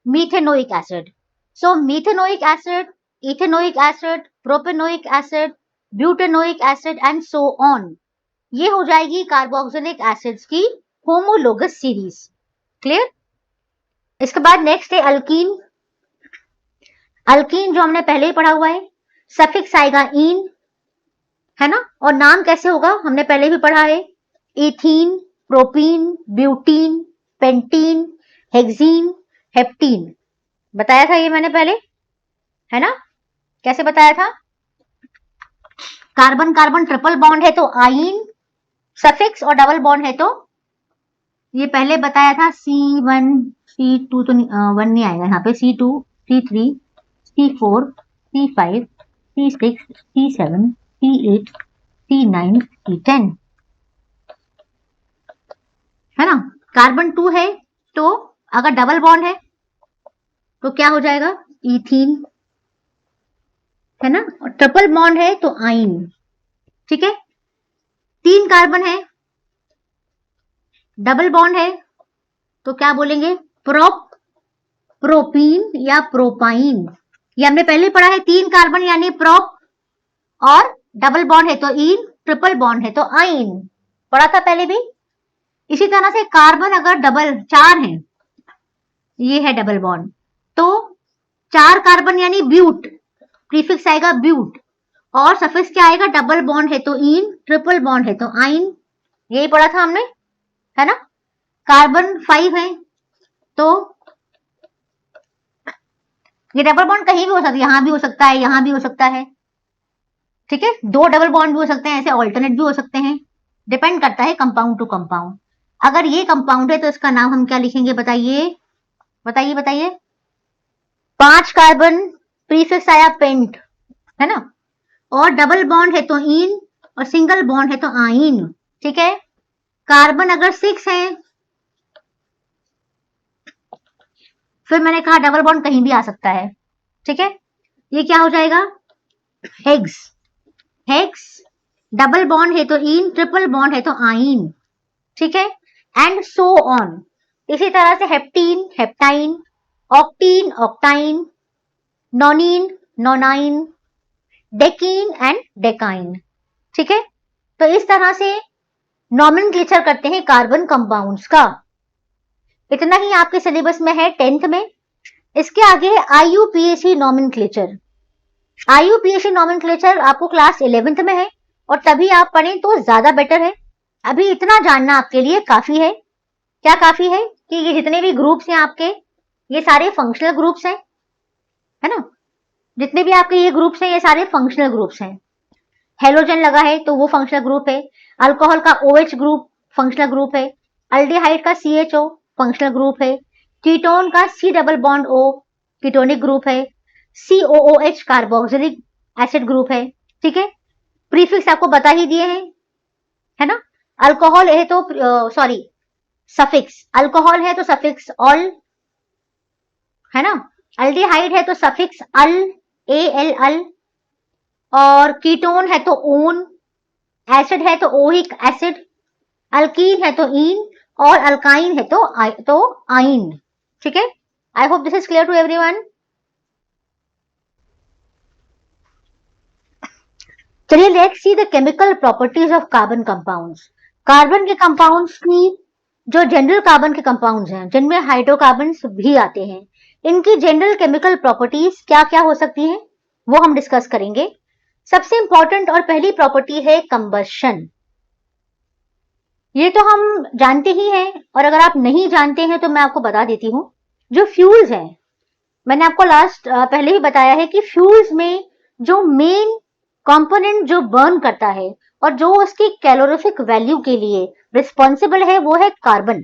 methanoic acid. So methanoic acid, ethanoic acid, propanoic acid, butanoic acid and so on. ये हो जाएगी carboxylic acids की homologous series. Clear? इसके बाद next है alkyne. Alkyne जो हमने पहले ही पढ़ा हुआ है, सफिक्स आएगा इन, है ना, और नाम कैसे होगा हमने पहले भी पढ़ा है, ethene, propene, butene, pentene, hexene, heptene. बताया था ये मैंने पहले, है ना, कैसे बताया था? कार्बन कार्बन ट्रिपल बॉन्ड है तो आइन, सफिक्स और डबल बॉन्ड है तो ये पहले बताया था C1 C2 तो 1 नहीं आएगा यहाँ पे, C2 C3 C4 C5 C6 C7 C8 C9 C10, है ना। कार्बन 2 है तो अगर डबल बॉन्ड है तो क्या हो जाएगा? इथीन, है ना, और ट्रिपल बॉन्ड है तो आइन, ठीक है। 3 कार्बन है, डबल बॉन्ड है तो क्या बोलेंगे, प्रोपीन या प्रोपाइन। ये हमने पहले पढ़ा है, 3 कार्बन यानी प्रोप, और डबल बॉन्ड है तो इन, ट्रिपल बॉन्ड है तो आइन, पढ़ा था पहले भी। इसी तरह से कार्बन अगर डबल 4 है, ये है डबल बॉन्ड, तो 4 कार्बन यानी ब्यूट, प्रीफिक्स आएगा ब्यूट, और सफिक्स क्या आएगा, डबल बॉन्ड है तो इन, ट्रिपल बॉन्ड है तो आइन, यही पढ़ा था हमने, है ना। कार्बन 5 है तो ये डबल बॉन्ड कहीं भी हो सकता है, यहां भी हो सकता है, यहां भी हो सकता है, ठीक है। 2 डबल बॉन्ड भी हो सकते हैं, ऐसे ऑल्टरनेट भी हो सकते हैं, डिपेंड करता है कंपाउंड टू कंपाउंड। अगर ये कंपाउंड है तो इसका नाम हम क्या लिखेंगे, बताइए बताइए बताइए। 5 कार्बन, प्रीफिक्स आया पेंट, है ना, और डबल बॉन्ड है तो इन, और सिंगल बॉन्ड है तो आइन, ठीक है। कार्बन अगर 6 है, फिर मैंने कहा डबल बॉन्ड कहीं भी आ सकता है, ठीक है। ये क्या हो जाएगा, हेक्स, हेक्स, डबल बॉन्ड है तो इन, ट्रिपल बॉन्ड है तो आइन, ठीक है, एंड सो ऑन। इसी तरह से हेप्टीन, हेप्टाइन, ऑक्टीन, ऑक्टाइन, नोनीन, नोनाइन, डेकीन एंड डेकाइन, ठीक है। तो इस तरह से नॉमेनक्लेचर करते हैं कार्बन कंपाउंड्स का। इतना ही आपके सिलेबस में है 10th में। इसके आगे है IUPAC नॉमेनक्लेचर। IUPAC नॉमेनक्लेचर आपको क्लास 11th में है, और तभी आप पढ़ें तो ज्यादा बेटर है। अभी इतना जानना आपके लिए काफी है। क्या काफी है, कि ये जितने भी ग्रुप्स हैं आपके, ये सारे फंक्शनल ग्रुप्स हैं, है ना। जितने भी आपके ये ग्रुप्स हैं, ये सारे फंक्शनल ग्रुप्स हैं। हेलोजन लगा है तो वो फंक्शनल ग्रुप है, अल्कोहल का OH ग्रुप फंक्शनल ग्रुप है, अल्डिहाइड का CHO फंक्शनल ग्रुप है, कीटोन का C double bond O ketonic group है, COOH कार्बोक्सिलिक एसिड ग्रुप है, ठीक है। प्रीफिक्स आपको बता ही दिए हैं, है ना। अल्कोहल है तो सॉरी सफिक्स, अल्कोहल है तो सफिक्स ऑल, है ना। अल्डिहाइड है तो सफिक्स अल, AL अल, और कीटोन है तो ओन, एसिड है तो ओइक एसिड, अल्कीन है तो इन, और अल्काइन है तो आइन, ठीक है। I hope this is clear to everyone. चलिए let's see the chemical properties of carbon compounds. Carbon के कंपाउंड्स की जो जनरल कार्बन के कंपाउंड्स हैं, जिनमें हाइड्रोकार्बन्स भी आते हैं, इनकी जनरल केमिकल प्रॉपर्टीज क्या क्या हो सकती हैं, वो हम डिस्कस करेंगे। सबसे इंपॉर्टेंट और पहली प्रॉपर्टी है कंबशन। ये तो हम जानते ही हैं, और अगर आप नहीं जानते हैं तो मैं आपको बता देती हूँ। जो फ्यूल्स हैं, मैंने आपको पहले ही बताया है कि फ्यूल्स में जो मेन कंपोनेंट जो बर्न करता है और जो उसकी कैलोरीफिक वैल्यू के लिए रिस्पॉन्सिबल है, वो है कार्बन,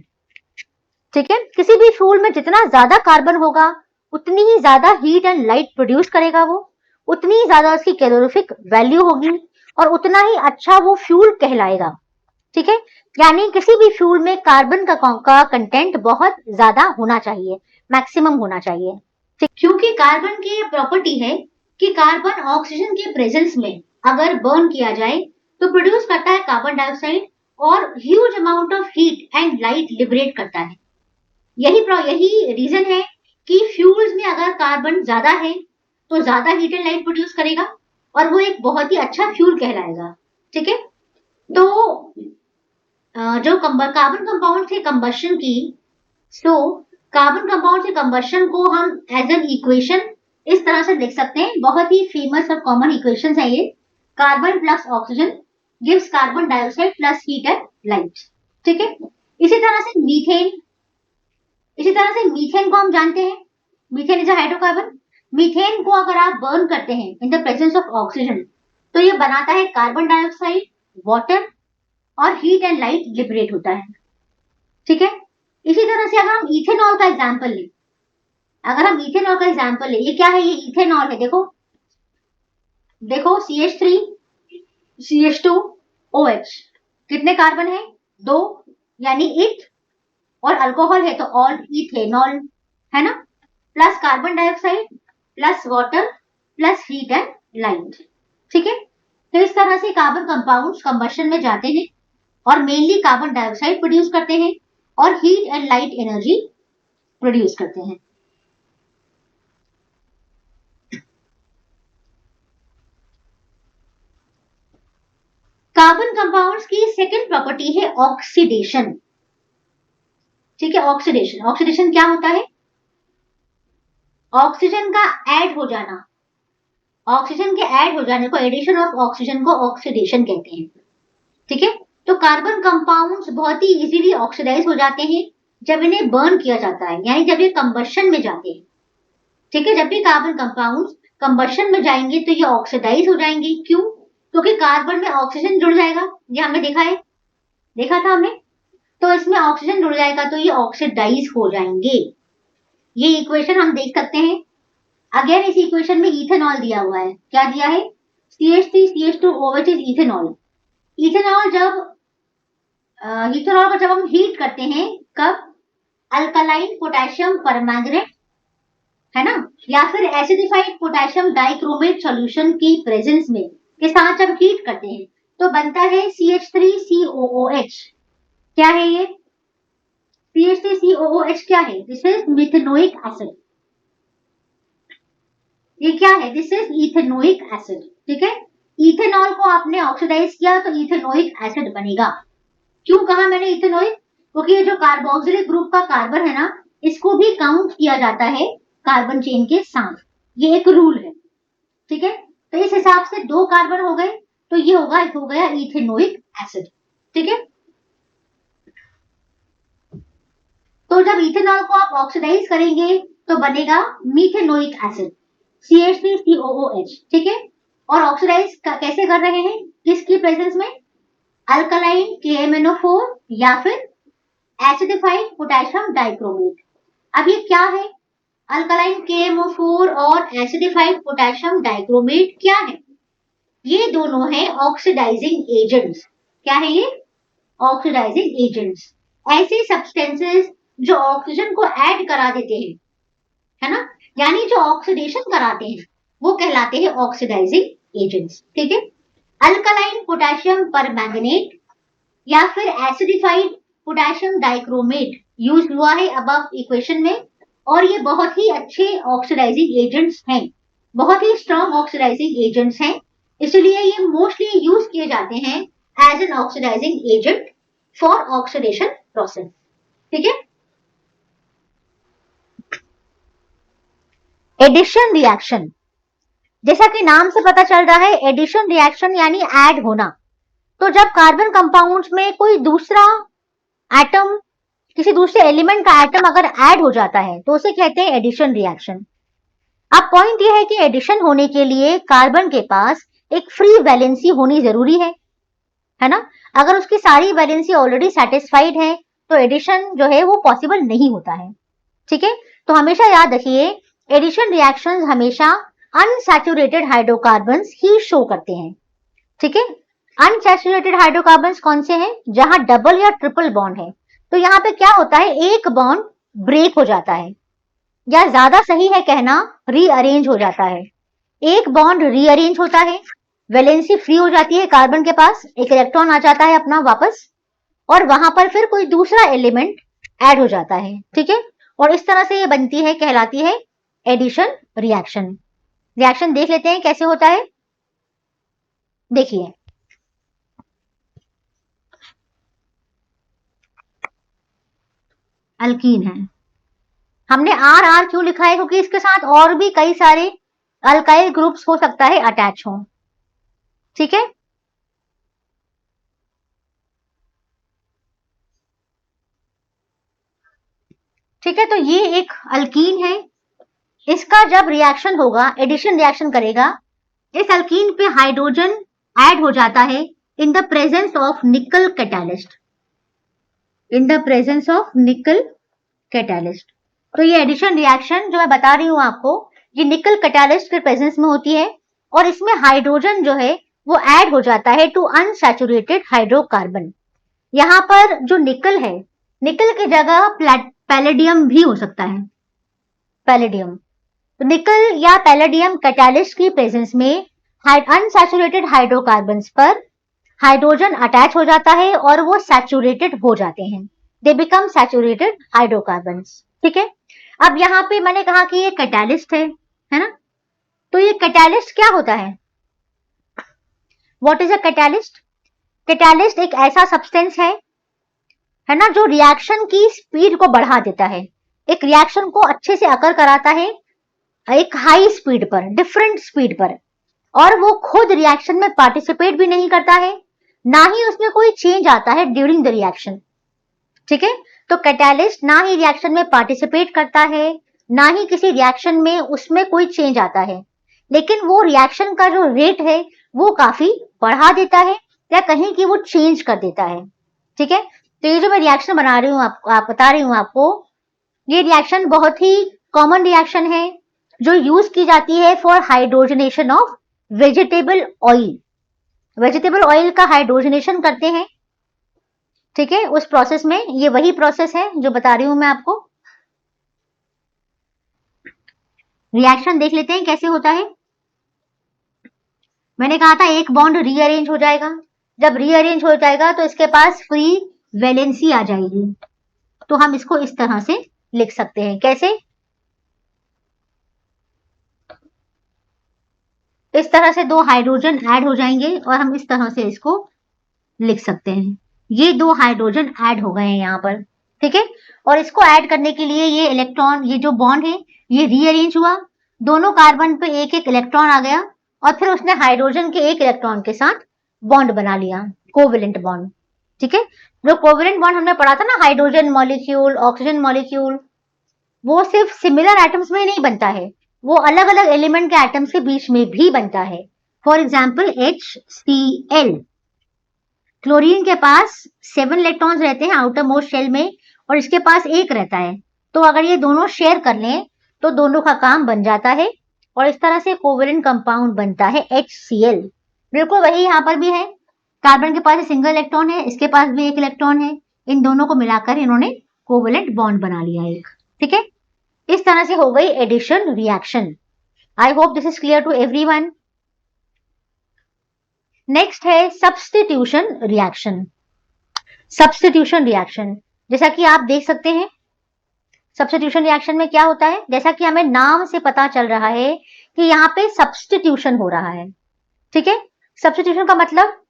ठीक है। किसी भी फ्यूल में जितना ज्यादा कार्बन होगा, उतनी ही ज्यादा हीट एंड लाइट प्रोड्यूस करेगा वो, उतनी ही ज्यादा उसकी कैलोरीफिक वैल्यू होगी, और उतना ही अच्छा वो फ्यूल कहलाएगा, ठीक है। यानी किसी भी फ्यूल में कार्बन का कंटेंट बहुत ज्यादा होना चाहिए, मैक्सिमम होना चाहिए, ठीक। क्योंकि कार्बन की ये प्रॉपर्टी है कि कार्बन ऑक्सीजन के प्रेजेंस में अगर बर्न किया जाए तो प्रोड्यूस करता है कार्बन डाइऑक्साइड, और huge amount of heat and light liberate करता है। यही रीजन है कि फ्यूल्स में अगर कार्बन ज्यादा है तो ज्यादा हीट एंड लाइट प्रोड्यूस करेगा, और वो एक बहुत ही अच्छा फ्यूल कहलाएगा, ठीक है। तो जो कार्बन कंपाउंड थे कंबशन की, सो कार्बन कंपाउंड से कंबशन को हम एज एन इक्वेशन इस तरह से लिख सकते हैं। बहुत ही फेमस और कॉमन इक्वेशन है ये, carbon plus oxygen gives carbon dioxide plus heat and light, ठीक है। इसी तरह से मीथेन को हम जानते हैं, methane is a hydrocarbon. Methane को अगर आप बर्न करते हैं in the presence of oxygen, तो ये बनाता है कार्बन डाइऑक्साइड, वाटर, और हीट एंड लाइट लिबरेट होता है, ठीक है। इसी तरह से अगर हम इथेनॉल का एग्जांपल लें, ये क्या है, ये इथेनॉल है, देखो CH3 CH2 OH, कितने कार्बन है, 2, यानी इथ, और अल्कोहल है तो ऑल इथेनॉल, है ना, plus carbon dioxide plus water plus heat and light. ठीक है, तो इस तरह से कार्बन कंपाउंड्स कंबशन में जाते हैं और मेनली कार्बन डाइऑक्साइड प्रोड्यूस करते हैं और heat and light energy produce करते हैं। कार्बन कंपाउंड्स की सेकंड प्रॉपर्टी है ऑक्सीडेशन। ठीक है, ऑक्सीडेशन, ऑक्सीडेशन क्या होता है? ऑक्सीजन का ऐड हो जाना, ऑक्सीजन के ऐड हो जाने को, एडिशन ऑफ ऑक्सीजन को ऑक्सीडेशन कहते हैं। ठीक है, तो कार्बन कंपाउंड्स बहुत ही इजीली ऑक्सीडाइज हो जाते हैं जब इन्हें बर्न किया जाता है, यानी जब ये कंबशन में जाते हैं। ठीक है, जब भी कार्बन कंपाउंड्स कंबशन में जाएंगे तो ये ऑक्सीडाइज हो जाएंगे। क्यों? क्योंकि कार्बन में ऑक्सीजन जुड़ जाएगा, ये हमने देखा है, देखा था हमने, तो इसमें ऑक्सीजन जुड़ जाएगा तो ये ऑक्सीडाइज हो जाएंगे। ये इक्वेशन हम देख सकते हैं। अगेन इस इक्वेशन में इथेनॉल दिया हुआ है, क्या दिया है? CH3CH2OH is ethanol. इथेनॉल को जब हम हीट करते हैं, कब? अल्कलाइन पोटेशियम परमैंगनेट, है ना, या फिर एसिडिफाइड पोटेशियम डाइक्रोमेट सॉल्यूशन की प्रेजेंस में के साथ जब हीट करते हैं तो बनता है CH3COOH। क्या है ये? CH3COOH क्या है? This is methanoic acid. ये क्या है? This is ethanoic acid. ठीक है, इथेनॉल को आपने ऑक्सीडाइज किया तो इथेनोइक एसिड बनेगा। क्यों कहा मैंने इथेनोइक? क्योंकि ये जो कार्बोक्सिलिक ग्रुप का कार्बन है ना, इसको भी काउंट किया जाता है कार्बन चेन के साथ, ये एक रूल है। ठीक है, तो इस हिसाब से 2 कार्बन हो गए तो ये हो गया इथेनोइक एसिड। ठीक है, तो जब इथेनॉल को आप ऑक्सीडाइज करेंगे तो बनेगा मीथेनोइक एसिड, CH3COOH। ठीक है, और ऑक्सीडाइज कैसे कर रहे हैं? किसकी प्रेजेंस में? अल्कलाइन KMnO4 या फिर एसिडिफाइड पोटेशियम डाइक्रोमेट। अब ये क्या है? अल्कलाइन KMnO4 और एसिडिफाइड पोटेशियम डाइक्रोमेट क्या है? ये दोनों है ऑक्सीडाइजिंग एजेंट्स। क्या है ये? ऑक्सीडाइजिंग एजेंट्स, ऐसे सब्सटेंसेस जो ऑक्सीजन को ऐड करा देते हैं, है ना, यानी जो ऑक्सीडेशन कराते हैं वो कहलाते हैं ऑक्सीडाइजिंग एजेंट्स। ठीक है, अल्कलाइन पोटेशियम परमैंगनेट या फिर एसिडिफाइड पोटेशियम डाइक्रोमेट यूज हुआ है अबव इक्वेशन में, और ये बहुत ही अच्छे ऑक्सीडाइजिंग एजेंट्स हैं, बहुत ही स्ट्रॉन्ग ऑक्सीडाइजिंग एजेंट्स हैं, इसलिए ये मोस्टली यूज किए जाते हैं as an oxidising agent for oxidation process. ठीक है, एडिशन रिएक्शन, जैसा कि नाम से पता चल रहा है, एडिशन रिएक्शन यानी ऐड होना। तो जब कार्बन कंपाउंड्स में कोई दूसरा एटम, किसी दूसरे एलिमेंट का एटम अगर ऐड हो जाता है तो उसे कहते हैं एडिशन रिएक्शन। अब पॉइंट यह है कि एडिशन होने के लिए कार्बन के पास एक फ्री वैलेंसी होनी जरूरी है ना। अगर उसकी सारी वैलेंसी ऑलरेडी सेटिस्फाइड है तो एडिशन जो है वो पॉसिबल नहीं होता है। ठीक है, तो हमेशा याद रखिए, एडिशन रिएक्शंस हमेशा अनसैचुरेटेड हाइड्रोकार्बन्स ही शो करते हैं। ठीक है, अनसैचुरेटेड हाइड्रोकार्बन्स कौन से हैं? जहां डबल या ट्रिपल बॉन्ड है। तो यहाँ पे क्या होता है, एक बॉन्ड ब्रेक हो जाता है, या ज्यादा सही है कहना रीअरेंज हो जाता है। एक बॉन्ड रीअरेंज होता है, वैलेंसी फ्री हो जाती है, कार्बन के पास एक इलेक्ट्रॉन आ जाता है अपना वापस, और वहां पर फिर कोई दूसरा एलिमेंट ऐड हो जाता है। ठीक है, और इस तरह से ये बनती है, कहलाती है एडिशन रिएक्शन। रिएक्शन देख लेते हैं कैसे होता है। देखिए, अल्कीन है, हमने RR क्यों लिखा है? क्योंकि इसके साथ और भी कई सारे अल्काइल ग्रुप्स हो सकता है अटैच हो। ठीक है, ठीक है, तो ये एक अल्कीन है, इसका जब रिएक्शन होगा, एडिशन रिएक्शन करेगा, इस अल्कीन पे हाइड्रोजन ऐड हो जाता है इन द प्रेजेंस ऑफ निकल catalyst, in the presence of निकल कैटालिस्ट। तो ये एडिशन रिएक्शन जो मैं बता रही हूं आपको, ये निकल कैटालिस्ट के प्रेजेंस में होती है, और इसमें हाइड्रोजन जो है वो ऐड हो जाता है टू अनसैचुरेटेड हाइड्रोकार्बन। यहाँ पर जो निकल है, निकल की जगह पैलेडियम भी हो सकता है, पैलेडियम। तो निकल या पैलेडियम कैटालिस्ट की प्रेजेंस में अनसैचुरेटेड हाइड्रोकार्बन्स पर हाइड्रोजन अटैच हो जाता है और वो सैचुरेटेड हो जाते हैं, दे बिकम सैचुरेटेड हाइड्रोकार्बन्स। ठीक है, अब यहाँ पे मैंने कहा कि ये कैटालिस्ट है ना, तो ये कैटालिस्ट क्या होता है? What is a catalyst? Catalyst एक ऐसा सब्सटेंस है ना, जो रिएक्शन की स्पीड को बढ़ा देता है, एक रिएक्शन को अच्छे से अकर कराता है एक हाई स्पीड पर, डिफरेंट स्पीड पर, और वो खुद रिएक्शन में पार्टिसिपेट भी नहीं करता है, ना ही उसमें कोई चेंज आता है ड्यूरिंग द रिएक्शन। ठीक है, तो कैटालिस्ट ना ही रिएक्शन में पार्टिसिपेट करता है, ना ही किसी रिएक्शन में उसमें कोई चेंज आता है, लेकिन वो रिएक्शन का जो रेट है वो काफी बढ़ा देता है या कहीं कि वो चेंज कर देता है। ठीक है, तो ये जो मैं रिएक्शन बना रही हूँ आप बता रही हूँ आपको, ये रिएक्शन बहुत ही कॉमन रिएक्शन है जो यूज की जाती है for hydrogenation of vegetable oil. Vegetable oil का हाइड्रोजनेशन करते हैं। ठीक है, उस प्रोसेस में ये वही प्रोसेस है जो बता रही हूं मैं आपको। रिएक्शन देख लेते हैं कैसे होता है। मैंने कहा था एक बॉन्ड रीअरेंज हो जाएगा, जब रीअरेंज हो जाएगा तो इसके पास फ्री वैलेंसी आ जाएगी, तो हम इसको इस तरह से लिख सकते हैं। कैसे? इस तरह से दो हाइड्रोजन ऐड हो जाएंगे और हम इस तरह से इसको लिख सकते हैं। ये दो हाइड्रोजन ऐड हो गए हैं यहाँ पर। ठीक है, और इसको ऐड करने के लिए ये इलेक्ट्रॉन, ये जो बॉन्ड है ये रीअरेंज हुआ, दोनों कार्बन पे एक एक इलेक्ट्रॉन आ गया और फिर उसने हाइड्रोजन के एक इलेक्ट्रॉन के साथ बॉन्ड बना लिया, कोवेलेंट बॉन्ड। ठीक है, जो कोवेलेंट बॉन्ड हमने पढ़ा था ना, हाइड्रोजन मॉलिक्यूल, ऑक्सीजन मॉलिक्यूल, वो सिर्फ सिमिलर एटम्स में ही नहीं बनता है, वो अलग अलग एलिमेंट के एटम्स के बीच में भी बनता है। फॉर एग्जाम्पल HCl, क्लोरीन के पास 7 इलेक्ट्रॉन्स रहते हैं आउटर मोस्ट शेल में और इसके पास एक रहता है, तो अगर ये दोनों शेयर कर लें तो दोनों का काम बन जाता है और इस तरह से कोवेलेंट कंपाउंड बनता है HCl। बिल्कुल वही यहाँ पर भी है, कार्बन के पास सिंगल इलेक्ट्रॉन है, इसके पास भी एक इलेक्ट्रॉन है, इन दोनों को मिलाकर इन्होंने कोवेलेंट बॉन्ड बना लिया एक। ठीक है, इस तरह से हो गई addition reaction. I hope this is clear to everyone. Next है सब्स्टिट्यूशन रिएक्शन। सब्स्टिट्यूशन रिएक्शन, जैसा कि आप देख सकते हैं, सब्स्टिट्यूशन रिएक्शन में क्या होता है, जैसा कि हमें नाम से पता चल रहा है कि यहाँ पे सब्स्टिट्यूशन हो रहा है। ठीक है, सब्स्टिट्यूशन का मतलब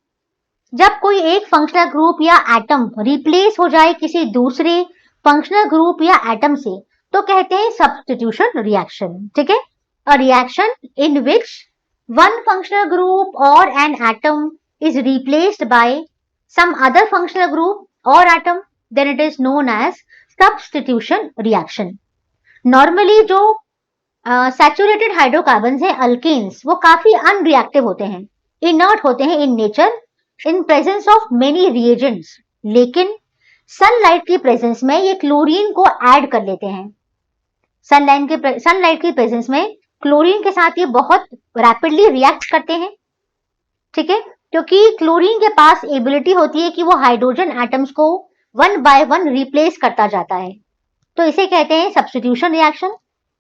जब कोई एक फंक्शनल ग्रुप या एटम रिप्लेस हो जाए किसी दूसरे फंक्शनल ग्रुप या एटम से, तो कहते हैं सब्स्टिट्यूशन रिएक्शन। ठीक है, a reaction in which one functional group or an atom is replaced by some other functional group or atom, then it is known as substitution reaction. Normally जो saturated hydrocarbons हैं, alkanes, वो काफी unreactive होते हैं, inert होते हैं in nature, in presence of many reagents, लेकिन sunlight की प्रेजेंस में ये क्लोरीन को ऐड कर लेते हैं। सनलाइट की प्रेजेंस में क्लोरीन के साथ ये बहुत रैपिडली रिएक्ट करते हैं। ठीक है, क्योंकि क्लोरीन के पास एबिलिटी होती है कि वो हाइड्रोजन एटम्स को 1 बाय 1 रिप्लेस करता जाता है, तो इसे कहते हैं सब्स्टिट्यूशन रिएक्शन,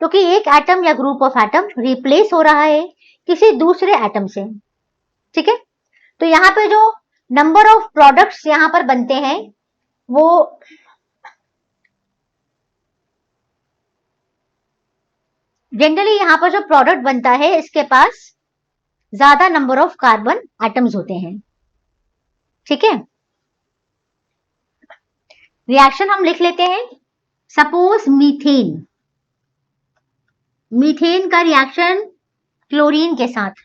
क्योंकि एक एटम या ग्रुप ऑफ एटम रिप्लेस हो रहा है किसी दूसरे एटम से। ठीक है, तो यहाँ पे जो नंबर ऑफ प्रोडक्ट्स यहाँ पर बनते हैं वो जनरली यहाँ पर जो प्रोडक्ट बनता है इसके पास ज्यादा नंबर ऑफ कार्बन एटम्स होते हैं। ठीक है, रिएक्शन हम लिख लेते हैं। सपोज मीथेन, मीथेन का रिएक्शन क्लोरीन के साथ।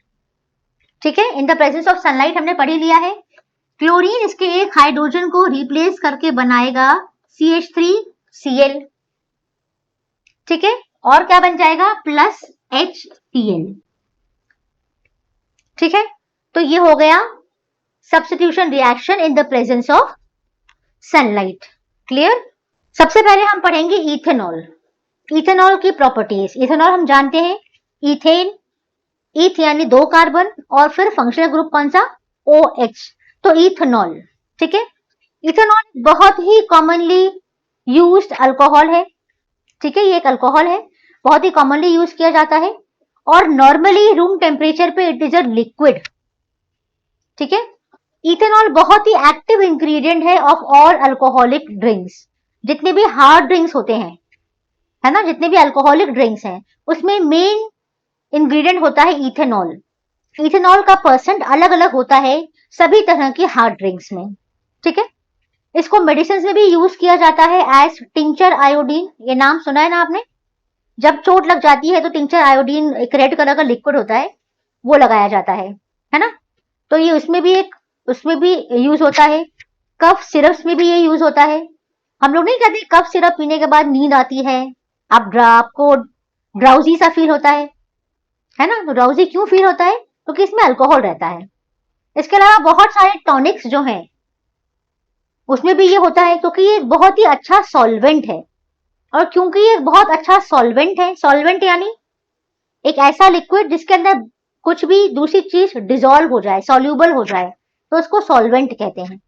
ठीक है, in the presence of sunlight हमने पढ़ ही लिया है। क्लोरीन इसके एक हाइड्रोजन को रिप्लेस करके बनाएगा CH3Cl। ठीक है, और क्या बन जाएगा, प्लस HCl। ठीक है, तो ये हो गया substitution reaction in the presence of sunlight. Clear? सबसे पहले हम पढ़ेंगे इथेनॉल। इथेनॉल की प्रॉपर्टीज। इथेनॉल हम जानते हैं, इथेन, ईथ यानी 2 कार्बन और फिर फंक्शनल ग्रुप कौन सा, OH, तो इथेनॉल। ठीक है, इथेनॉल बहुत ही कॉमनली यूज्ड अल्कोहल है। ठीक है, ये एक अल्कोहल है, बहुत ही कॉमनली यूज किया जाता है और नॉर्मली रूम टेम्परेचर पे इट इज अ लिक्विड। ठीक है, इथेनॉल बहुत ही एक्टिव इंग्रेडिएंट है ऑफ ऑल अल्कोहलिक ड्रिंक्स। जितने भी हार्ड ड्रिंक्स होते हैं, है ना, जितने भी अल्कोहलिक ड्रिंक्स हैं उसमें मेन इंग्रेडिएंट होता है इथेनॉल। इथेनॉल का परसेंट अलग अलग होता है सभी तरह की हार्ड ड्रिंक्स में। ठीक है, इसको मेडिसिन में भी यूज किया जाता है एज टिंचर आयोडीन। ये नाम सुना है ना आपने? जब चोट लग जाती है तो टिंचर आयोडीन एक रेड कलर का लिक्विड होता है, वो लगाया जाता है ना। तो ये उसमें भी यूज होता है। कफ सिरप्स में भी ये यूज होता है। हम लोग नहीं कहते कफ सिरप पीने के बाद नींद आती है, आपको ड्राउजी सा फील होता है ना। तो ड्राउजी क्यों फील होता है? क्योंकि इसमें अल्कोहल रहता है। इसके अलावा बहुत सारे टॉनिक्स जो हैं उसमें भी ये होता है, क्योंकि ये बहुत ही अच्छा सॉल्वेंट है। और क्योंकि ये बहुत अच्छा सॉल्वेंट है, सॉल्वेंट यानी एक ऐसा लिक्विड जिसके अंदर कुछ भी दूसरी चीज डिसॉल्व हो जाए, सॉल्यूबल हो जाए, तो उसको सॉल्वेंट कहते हैं।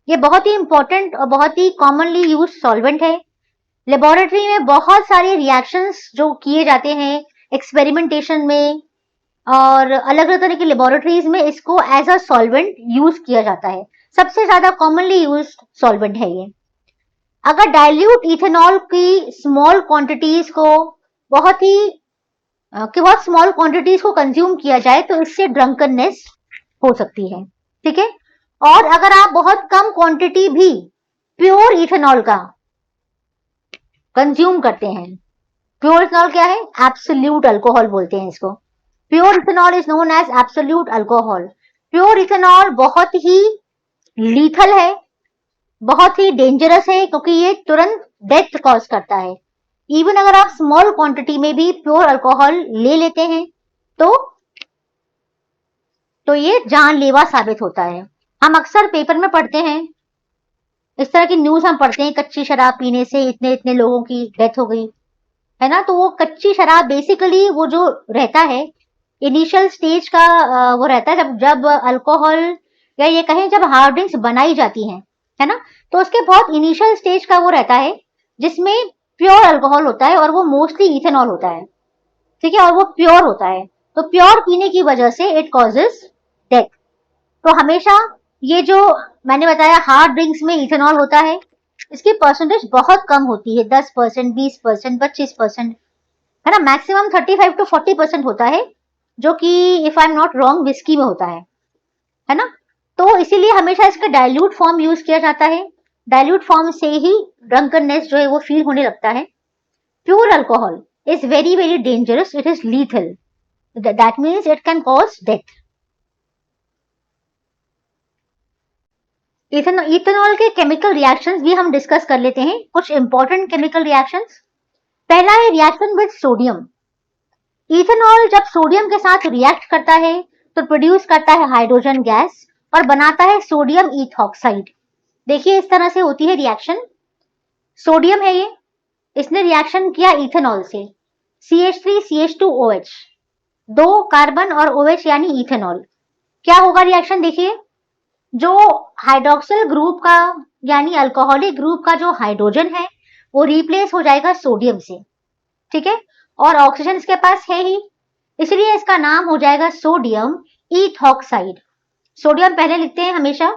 ये बहुत ही इंपॉर्टेंट और बहुत ही कॉमनली यूज सॉल्वेंट है। लेबोरेटरी में बहुत सारे रिएक्शंस जो किए जाते हैं एक्सपेरिमेंटेशन में और अलग अलग तरह की लेबोरेटरीज में इसको एज अ सॉल्वेंट यूज किया जाता है। सबसे ज्यादा कॉमनली यूज सॉल्वेंट है ये। अगर डाइल्यूट इथेनॉल की स्मॉल क्वांटिटीज को बहुत स्मॉल क्वांटिटीज को कंज्यूम किया जाए तो इससे ड्रंकननेस हो सकती है। ठीक है, और अगर आप बहुत कम क्वांटिटी भी प्योर इथेनॉल का कंज्यूम करते हैं, प्योर इथेनॉल क्या है? एब्सोल्यूट अल्कोहल बोलते हैं इसको। Pure ethanol is known as absolute alcohol. Pure ethanol बहुत ही लीथल है, बहुत ही डेंजरस है, क्योंकि ये तुरंत डेथ कॉज करता है। इवन अगर आप स्मॉल क्वांटिटी में भी प्योर अल्कोहल ले लेते हैं तो ये जानलेवा साबित होता है। हम अक्सर पेपर में पढ़ते हैं, इस तरह की न्यूज हम पढ़ते हैं, कच्ची शराब पीने से इतने इतने लोगों की डेथ हो गई, है ना। तो वो कच्ची शराब बेसिकली वो जो रहता है इनिशियल स्टेज का वो रहता है जब अल्कोहल या ये कहें जब हार्ड ड्रिंक्स बनाई जाती हैं, है ना, तो उसके बहुत इनिशियल स्टेज का वो रहता है जिसमें प्योर अल्कोहल होता है और वो मोस्टली इथेनॉल होता है। ठीक है, और वो प्योर होता है, तो प्योर पीने की वजह से इट कॉजेज डेथ। तो हमेशा ये जो मैंने बताया हार्ड ड्रिंक्स में इथेनॉल होता है, इसकी परसेंटेज बहुत कम होती है, 10%, 20%, 25%, है ना। मैक्सिमम 35 to 40% होता है, जो कि if I am not wrong whisky में होता है ना। तो इसीलिए हमेशा इसका डाइल्यूट फॉर्म यूज किया जाता है। डाइल्यूट फॉर्म से ही ड्रंकननेस जो है वो फील होने लगता है। Pure alcohol is very very dangerous, it is lethal, that means it can cause death. Ethanol के केमिकल रिएक्शंस भी हम डिस्कस कर लेते हैं, कुछ इंपॉर्टेंट केमिकल रिएक्शंस। पहला है रिएक्शन विद सोडियम। इथेनॉल जब सोडियम के साथ रिएक्ट करता है तो प्रोड्यूस करता है हाइड्रोजन गैस और बनाता है सोडियम इथॉक्साइड। देखिए इस तरह से होती है रिएक्शन। सोडियम है ये, इसने रिएक्शन किया इथेनॉल से, CH3 CH2OH, 2 कार्बन और OH यानी इथेनॉल। क्या होगा रिएक्शन? देखिए, जो हाइड्रोक्सिल ग्रुप का यानी अल्कोहलिक ग्रुप का जो हाइड्रोजन है वो रिप्लेस हो जाएगा सोडियम से। ठीक है, और ऑक्सीजन इसके पास है ही, इसलिए इसका नाम हो जाएगा सोडियम इथॉक्साइड। सोडियम पहले लिखते हैं हमेशा,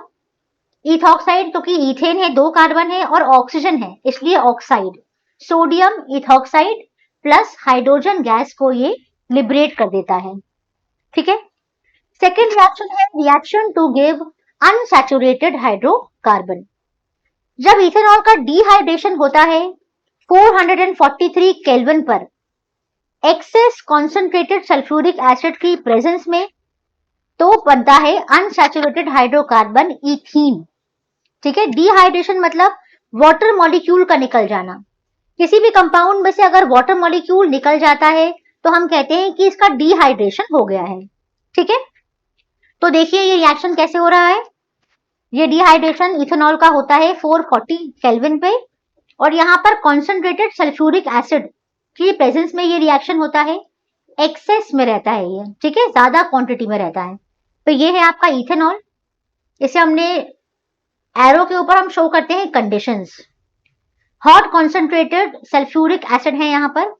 इथॉक्साइड क्योंकि इथेन है, 2 कार्बन है और ऑक्सीजन है, इसलिए oxide. Sodium ethoxide plus hydrogen gas को ये लिबरेट कर देता है। ठीक है, सेकेंड रिएक्शन है reaction to give unsaturated hydrocarbon. जब इथेनॉल का डिहाइड्रेशन होता है 443 केल्विन पर एक्सेस कॉन्सेंट्रेटेड सल्फ्यूरिक एसिड की प्रेजेंस में, तो बनता है अनसैचुरेटेड हाइड्रोकार्बन इथीन। ठीक है, डिहाइड्रेशन मतलब वाटर मॉलिक्यूल का निकल जाना। किसी भी कंपाउंड में से अगर वाटर मॉलिक्यूल निकल जाता है तो हम कहते हैं कि इसका डिहाइड्रेशन हो गया है। ठीक है, तो देखिए ये रिएक्शन कैसे हो रहा है। ये डिहाइड्रेशन इथेनॉल का होता है 440 केल्विन पे और यहाँ पर कॉन्सेंट्रेटेड सल्फ्यूरिक एसिड की प्रेजेंस में ये रिएक्शन होता है, एक्सेस में रहता है ये। ठीक है, ज्यादा क्वांटिटी में रहता है। तो ये है आपका इथेनॉल। इसे हमने एरो के ऊपर हम शो करते हैं conditions. Hot concentrated sulphuric acid है, यहाँ पर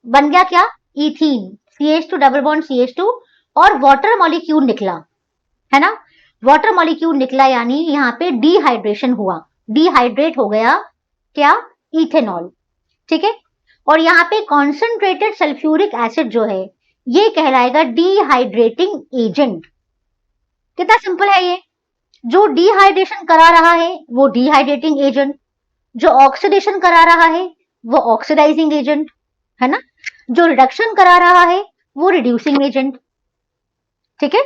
बन गया क्या? Ethene. CH2 double bond CH2 और वाटर मॉलिक्यूल निकला, है ना। वाटर मॉलिक्यूल निकला यानी यहाँ पे डिहाइड्रेशन हुआ, डिहाइड्रेट हो गया क्या, इथेनॉल, ठीक है। और यहाँ पे कॉन्सेंट्रेटेड सल्फ्यूरिक एसिड जो है ये कहलाएगा डिहाइड्रेटिंग एजेंट। कितना सिंपल है ये, जो डिहाइड्रेशन करा रहा है वो डिहाइड्रेटिंग एजेंट, जो ऑक्सीडेशन करा रहा है वो ऑक्सीडाइजिंग एजेंट, है ना, जो रिडक्शन करा रहा है वो रिड्यूसिंग एजेंट, ठीक है।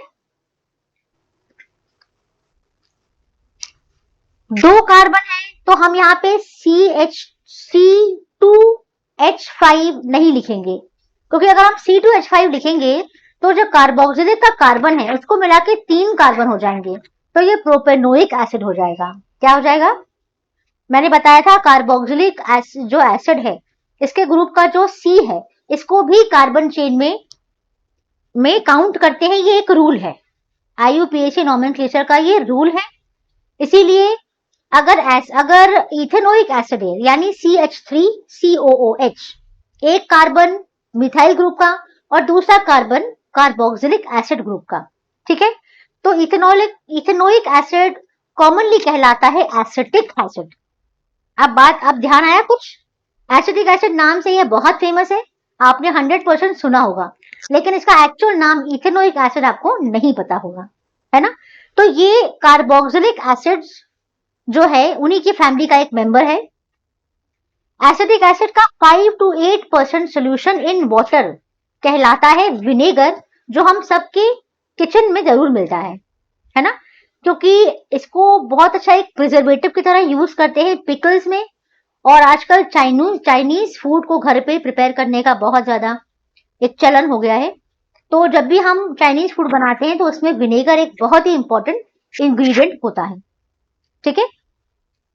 दो कार्बन है तो हम यहाँ पे C2H5 नहीं लिखेंगे, क्योंकि अगर हम C2H5 लिखेंगे तो जो कार्बोक्सिलिक का कार्बन है उसको मिला के 3 कार्बन हो जाएंगे, तो ये प्रोपेनोइक एसिड हो जाएगा। क्या हो जाएगा, मैंने बताया था कार्बोक्सिलिक एसिड जो एसिड है इसके ग्रुप का जो C है इसको भी कार्बन चेन में काउंट करते हैं, ये एक रूल है, IUPAC नोमेनक्लेचर का ये रूल है। इसीलिए अगर इथेनोइक एसिड है यानी CH3COOH, एक कार्बन मिथाइल ग्रुप का और दूसरा कार्बन कार्बोक्सिलिक एसिड ग्रुप का, ठीक है। तो इथेनोइक एसिड कॉमनली कहलाता है एसिटिक एसिड। अब ध्यान आया कुछ, एसिटिक एसिड नाम से ये बहुत फेमस है, आपने 100% सुना होगा, लेकिन इसका एक्चुअल नाम इथेनोइक एसिड आपको नहीं पता होगा, है ना। तो ये कार्बोक्सिलिक एसिड जो है उन्हीं की फैमिली का एक मेंबर है। एसिटिक एसिड का 5 to 8% सोल्यूशन इन वाटर कहलाता है विनेगर, जो हम सबके किचन में जरूर मिलता है ना, क्योंकि इसको बहुत अच्छा एक प्रिजर्वेटिव की तरह यूज करते हैं पिकल्स में, और आजकल चाइनीज फूड को घर पे प्रिपेयर करने का बहुत ज्यादा एक चलन हो गया है। तो जब भी हम चाइनीज फूड बनाते हैं तो उसमें विनेगर एक बहुत ही इंपॉर्टेंट इंग्रेडिएंट होता है, ठीक है।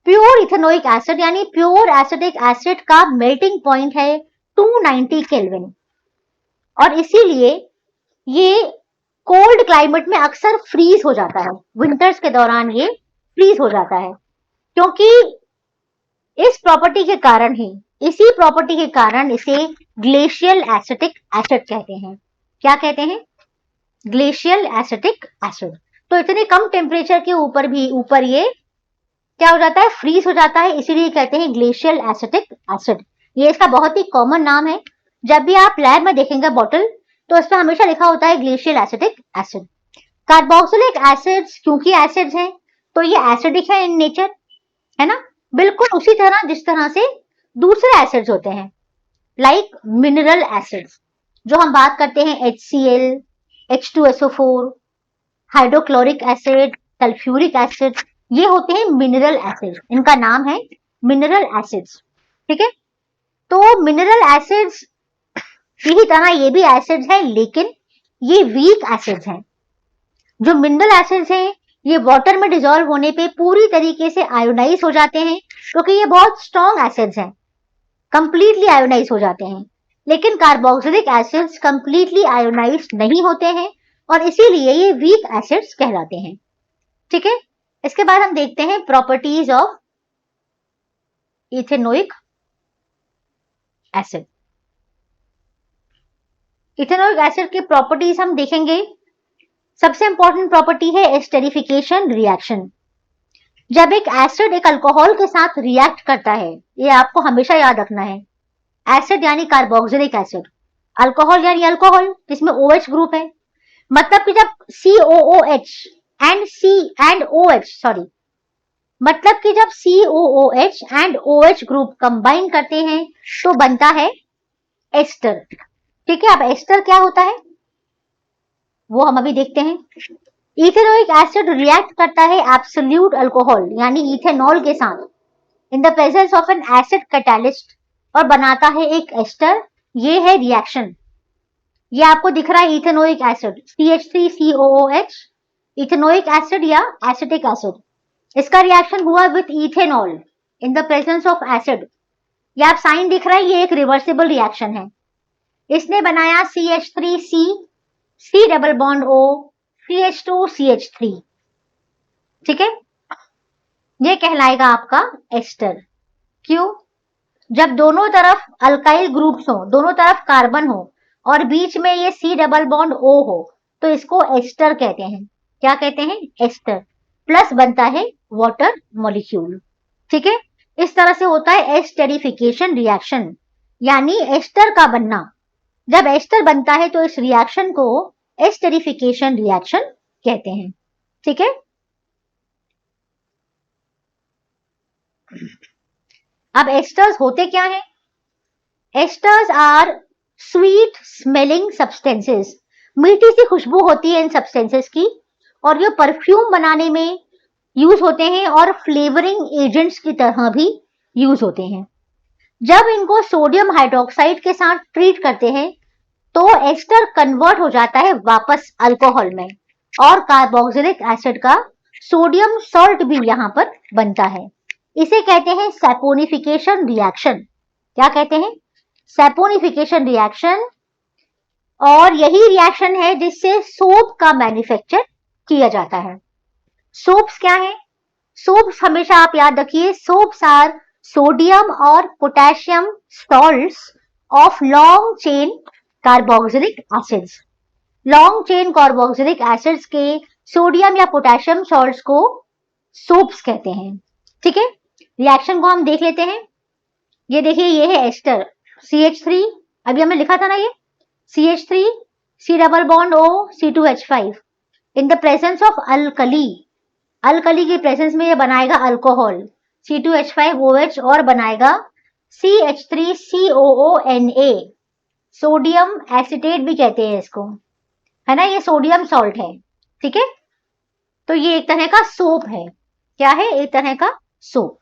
प्योर इथेनोइक एसिड यानी प्योर एसिटिक एसिड का मेल्टिंग पॉइंट है 290 केल्विन, और इसीलिए ये कोल्ड क्लाइमेट में अक्सर फ्रीज हो जाता है, विंटर्स के दौरान ये फ्रीज हो जाता है, क्योंकि इसी प्रॉपर्टी के कारण इसे ग्लेशियल एसिटिक एसिड कहते हैं। क्या कहते हैं, ग्लेशियल एसिटिक एसिड। तो इतने कम टेम्परेचर के ऊपर ये क्या हो जाता है, फ्रीज हो जाता है, इसीलिए कहते हैं ग्लेशियल एसिटिक एसिड। ये इसका बहुत ही कॉमन नाम है, जब भी आप लैब में देखेंगे बॉटल तो इस पर हमेशा लिखा होता है glacial acetic acid. Carboxylic acids क्योंकि एसिड्स हैं तो ये एसिडिक है इन नेचर, है ना, बिल्कुल उसी तरह जिस तरह से दूसरे एसिड्स होते हैं, लाइक मिनरल एसिड्स जो हम बात करते हैं HCl, H2SO4, hydrochloric acid, sulphuric acid, ये होते हैं मिनरल एसिड्स, इनका नाम है मिनरल एसिड्स, ठीक है। तो मिनरल एसिड्स यही तरह ये भी एसिड्स हैं, लेकिन ये वीक एसिड्स हैं। जो मिनरल एसिड्स हैं ये वाटर में डिसॉल्व होने पे पूरी तरीके से आयोनाइज हो जाते हैं, क्योंकि ये बहुत स्ट्रॉन्ग एसिड्स हैं, कंप्लीटली आयोनाइज हो जाते हैं। लेकिन कार्बोक्सिलिक एसिड्स कंप्लीटली आयोनाइज नहीं होते हैं और इसीलिए ये वीक एसिड्स कहलाते हैं, ठीक है। इसके बाद हम देखते हैं properties of ethanoic acid. Ethanoic acid की प्रॉपर्टीज हम देखेंगे। सबसे इंपॉर्टेंट प्रॉपर्टी है एस्टेरिफिकेशन रिएक्शन। जब एक एसिड एक अल्कोहल के साथ रिएक्ट करता है, ये आपको हमेशा याद रखना है, एसिड यानी कार्बोक्सिलिक एसिड, अल्कोहल यानी अल्कोहल जिसमें OH ग्रुप है, मतलब कि जब COOH एंड OH मतलब कि जब COOH and OH group combine करते हैं तो बनता है एस्टर, ठीक है। अब एस्टर क्या होता है वो हम अभी देखते हैं। इथेनोइक एसिड रिएक्ट करता है एब्सोल्यूट अल्कोहल यानी इथेनॉल के साथ in the presence of N acid catalyst और बनाता है एक एस्टर। ये है रिएक्शन, ये आपको दिख रहा है ethanoic acid CH3COOH, ethanoic acid या एसिटिक एसिड। इसका रिएक्शन हुआ with ethanol in the presence of acid. ये आप साइन दिख रहा है, ये एक रिवर्सिबल रिएक्शन है। इसने बनाया CH3C, C double bond O, CH2CH3, ठीक है। ये कहलाएगा आपका एस्टर। क्यों? जब दोनों तरफ अल्काइल ग्रुप्स हो, दोनों तरफ कार्बन हो और बीच में ये C डबल बॉन्ड O हो तो इसको एस्टर कहते हैं। क्या कहते हैं? एस्टर। प्लस बनता है वाटर मॉलिक्यूल। ठीक है, इस तरह से होता है एस्टरिफिकेशन रिएक्शन, यानी एस्टर का बनना। जब एस्टर बनता है तो इस रिएक्शन को एस्टरिफिकेशन रिएक्शन कहते हैं। ठीक है, अब एस्टर्स होते क्या हैं? Esters are sweet smelling substances, मीठी सी खुशबू होती है इन सब्सटेंसेस की, और ये परफ्यूम बनाने में यूज होते हैं और फ्लेवरिंग एजेंट्स की तरह भी यूज होते हैं। जब इनको सोडियम हाइड्रोक्साइड के साथ ट्रीट करते हैं तो एस्टर कन्वर्ट हो जाता है वापस अल्कोहल में, और कार्बोक्सिलिक एसिड का सोडियम सॉल्ट भी यहां पर बनता है। इसे कहते हैं सैपोनिफिकेशन रिएक्शन। क्या कहते हैं? Saponification reaction. और यही रिएक्शन है जिससे सोप का मैन्युफैक्चर किया जाता है। सोप्स क्या है? सोप्स हमेशा आप याद रखिए, सोप्स आर सोडियम और potassium salts of long chain carboxylic acids. Long chain carboxylic acids के सोडियम या पोटेशियम सॉल्ट्स को सोप्स कहते हैं। ठीक है, रिएक्शन को हम देख लेते हैं। ये देखिए, ये है एस्टर CH3, अभी हमने लिखा था ना, ये CH3 C double bond O C2H5 in the presence of alkali. Alkali की प्रेजेंस में ये बनाएगा अल्कोहल C2H5OH और बनाएगा CH3COONA, सोडियम एसिटेट भी कहते हैं इसको, है ना, ये सोडियम सॉल्ट है। ठीक है, तो ये एक तरह का सोप है। क्या है? एक तरह का सोप।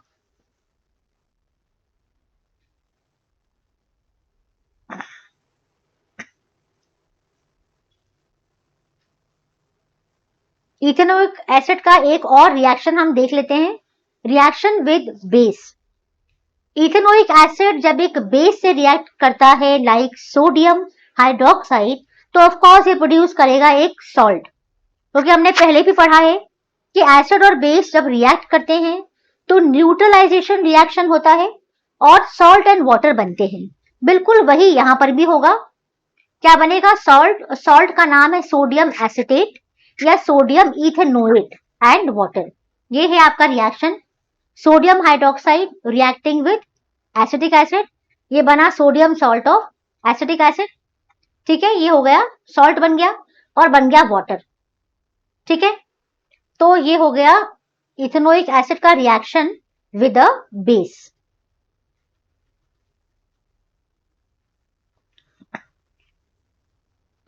इथेनोइक एसिड का एक और रिएक्शन हम देख लेते हैं, reaction with base. Ethanoic acid जब एक बेस से रिएक्ट करता है लाइक सोडियम हाइड्रोक्साइड, तो ऑफ कोर्स ये प्रोड्यूस करेगा एक सॉल्ट, क्योंकि हमने पहले भी पढ़ा है कि एसिड और बेस जब रिएक्ट करते हैं तो न्यूट्रलाइजेशन रिएक्शन होता है और सॉल्ट एंड वाटर बनते हैं। बिल्कुल वही यहां पर भी होगा। क्या बनेगा? सॉल्ट। सॉल्ट का नाम है सोडियम एसिटेट या सोडियम इथेनोएट एंड वाटर। ये है आपका reaction, sodium hydroxide reacting with acetic acid, ये बना sodium salt of acetic acid. ठीक है, ये हो गया सॉल्ट बन गया और बन गया वाटर। ठीक है, तो ये हो गया इथेनोइक एसिड का रिएक्शन विद अ बेस।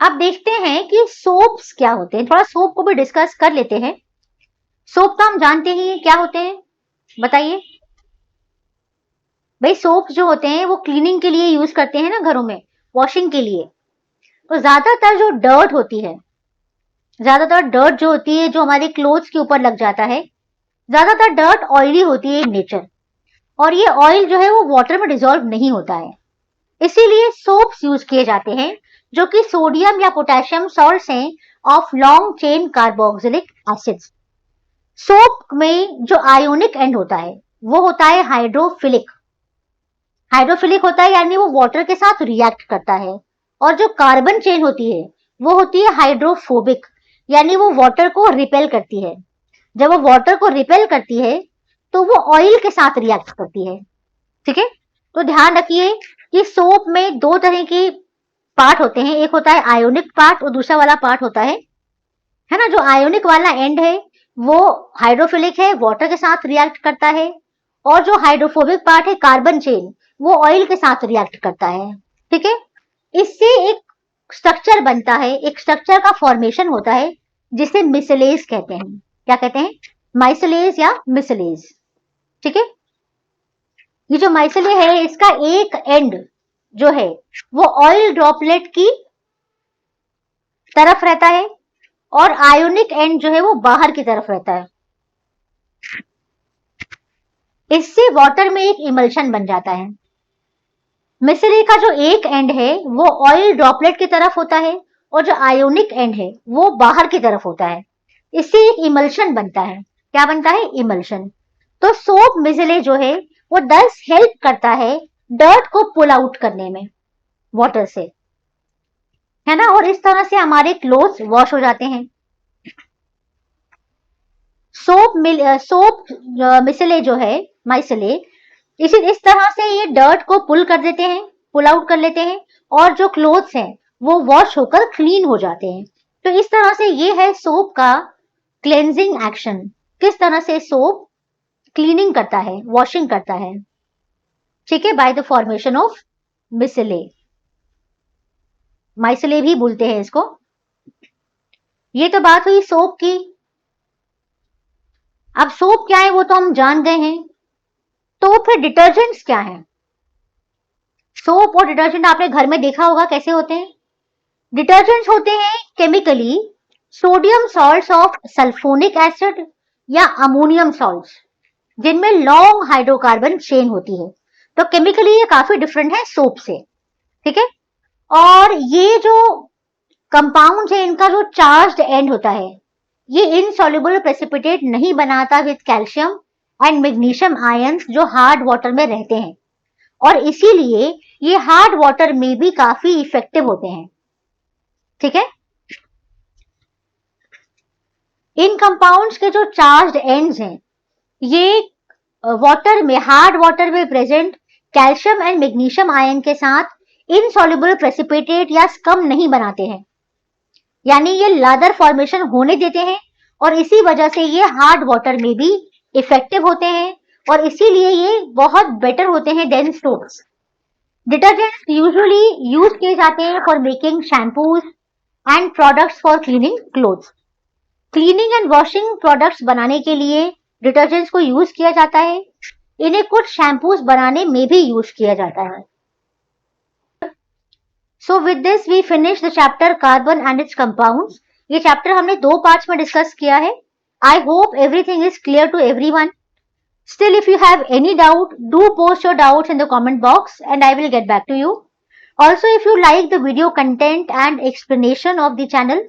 अब देखते हैं कि सोप्स क्या होते हैं, थोड़ा सोप को भी डिस्कस कर लेते हैं। सोप तो हम जानते ही क्या होते हैं, बताइए भाई। सोप्स जो होते हैं वो क्लीनिंग के लिए यूज करते हैं ना घरों में, वॉशिंग के लिए। तो ज्यादातर जो डर्ट होती है, ज्यादातर डर्ट जो होती है जो हमारे क्लोथ्स के ऊपर लग जाता है, ज्यादातर डर्ट ऑयली होती है इन नेचर, और ये ऑयल जो है वो वाटर में डिसॉल्व नहीं होता है। इसीलिए सोप्स यूज किए जाते हैं जो कि सोडियम या पोटेशियम सॉल्ट्स हैं of long chain carboxylic acids. Soap में जो आयोनिक एंड होता है वो होता है हाइड्रोफिलिक। हाइड्रोफिलिक होता है यानी वो वाटर के साथ रिएक्ट करता है, और जो कार्बन चेन होती है वो होती है हाइड्रोफोबिक, यानी वो वाटर को रिपेल करती है। जब वो वाटर को रिपेल करती है तो वो ऑयल के साथ रिएक्ट करती है। ठीक है, तो ध्यान रखिए कि सोप में दो तरह की पार्ट होते हैं, एक होता है आयोनिक पार्ट और दूसरा वाला पार्ट होता है ना, जो आयोनिक वाला एंड है वो हाइड्रोफिलिक है, वाटर के साथ रिएक्ट करता है, और जो हाइड्रोफोबिक पार्ट है कार्बन चेन, वो ऑयल के साथ रिएक्ट करता है। ठीक है, इससे एक स्ट्रक्चर बनता है, एक स्ट्रक्चर का फॉर्मेशन होता है जिसे मिसलेज कहते हैं। क्या कहते हैं? माइसलेज या मिसलेज। ठीक है, ये जो माइसले है इसका एक एंड जो है वो ऑयल ड्रॉपलेट की तरफ रहता है और आयोनिक एंड जो है वो बाहर की तरफ रहता है। इससे वाटर में एक इमल्शन बन जाता है। मिसले का जो एक एंड है वो ऑयल ड्रॉपलेट की तरफ होता है और जो आयोनिक एंड है वो बाहर की तरफ होता है। इससे एक इमल्शन बनता है। क्या बनता है? इमल्शन। तो सोप मिसले जो है वो दस हेल्प करता है डर्ट को पुल आउट करने में वाटर से। है ना, और इस तरह से हमारे क्लोथ्स वॉश हो जाते हैं। सोप मिसले जो है, माइसले, इस तरह से ये डर्ट को पुल कर देते हैं, पुल आउट कर लेते हैं, और जो क्लोथ्स हैं वो वॉश होकर क्लीन हो जाते हैं। तो इस तरह से ये है सोप का क्लेंजिंग एक्शन, किस तरह से सोप क्लीनिंग करता है, वॉशिंग करता है, ठीक है, बाय द फॉर्मेशन ऑफ मिसले, माइसले भी बोलते हैं इसको। ये तो बात हुई सोप की। अब सोप क्या है वो तो हम जान गए हैं, तो फिर डिटर्जेंट्स क्या हैं? सोप और डिटर्जेंट आपने घर में देखा होगा कैसे होते हैं। डिटर्जेंट्स होते हैं chemically sodium salts of sulphonic acid या अमोनियम सॉल्ट्स, जिनमें लॉन्ग हाइड्रोकार्बन चेन होती है। तो केमिकली ये काफी डिफरेंट है सोप से, ठीक है। और ये जो कंपाउंड है इनका जो चार्ज्ड एंड होता है, ये इनसॉल्युबल प्रेसिपिटेट नहीं बनाता with calcium and magnesium ions जो हार्ड वाटर में रहते हैं, और इसीलिए ये हार्ड वाटर में भी काफी इफेक्टिव होते हैं, ठीक है। इन कंपाउंड्स के जो चार्ज्ड एंड्स हैं ये वाटर में, हार्ड वाटर में present calcium and magnesium ion के साथ इनसॉल्युबल प्रेसिपिटेट या स्कम नहीं बनाते हैं, यानी ये लादर फॉर्मेशन होने देते हैं, और इसी वजह से ये हार्ड वाटर में भी इफेक्टिव होते हैं, और इसीलिए ये बहुत बेटर होते हैं than soaps. Detergents usually use किए जाते हैं for making shampoos and products for cleaning clothes. Cleaning and washing products बनाने के लिए डिटर्जेंट्स को यूज किया जाता है। इन्हें कुछ शैम्पूज बनाने में भी यूज किया जाता है। So with this we finish the chapter carbon and its compounds. ये चैप्टर हमने 2 पार्ट्स में डिस्कस किया है। I hope everything is clear to everyone. Still, if you have any doubt, do post your doubts in the comment box and I will get back to you. Also, if you like the video content and explanation of the channel,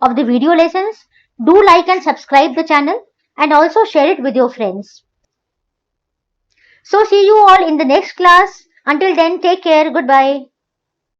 of the video lessons, do like and subscribe the channel and also share it with your friends. So see you all in the next class. Until then, take care. Goodbye.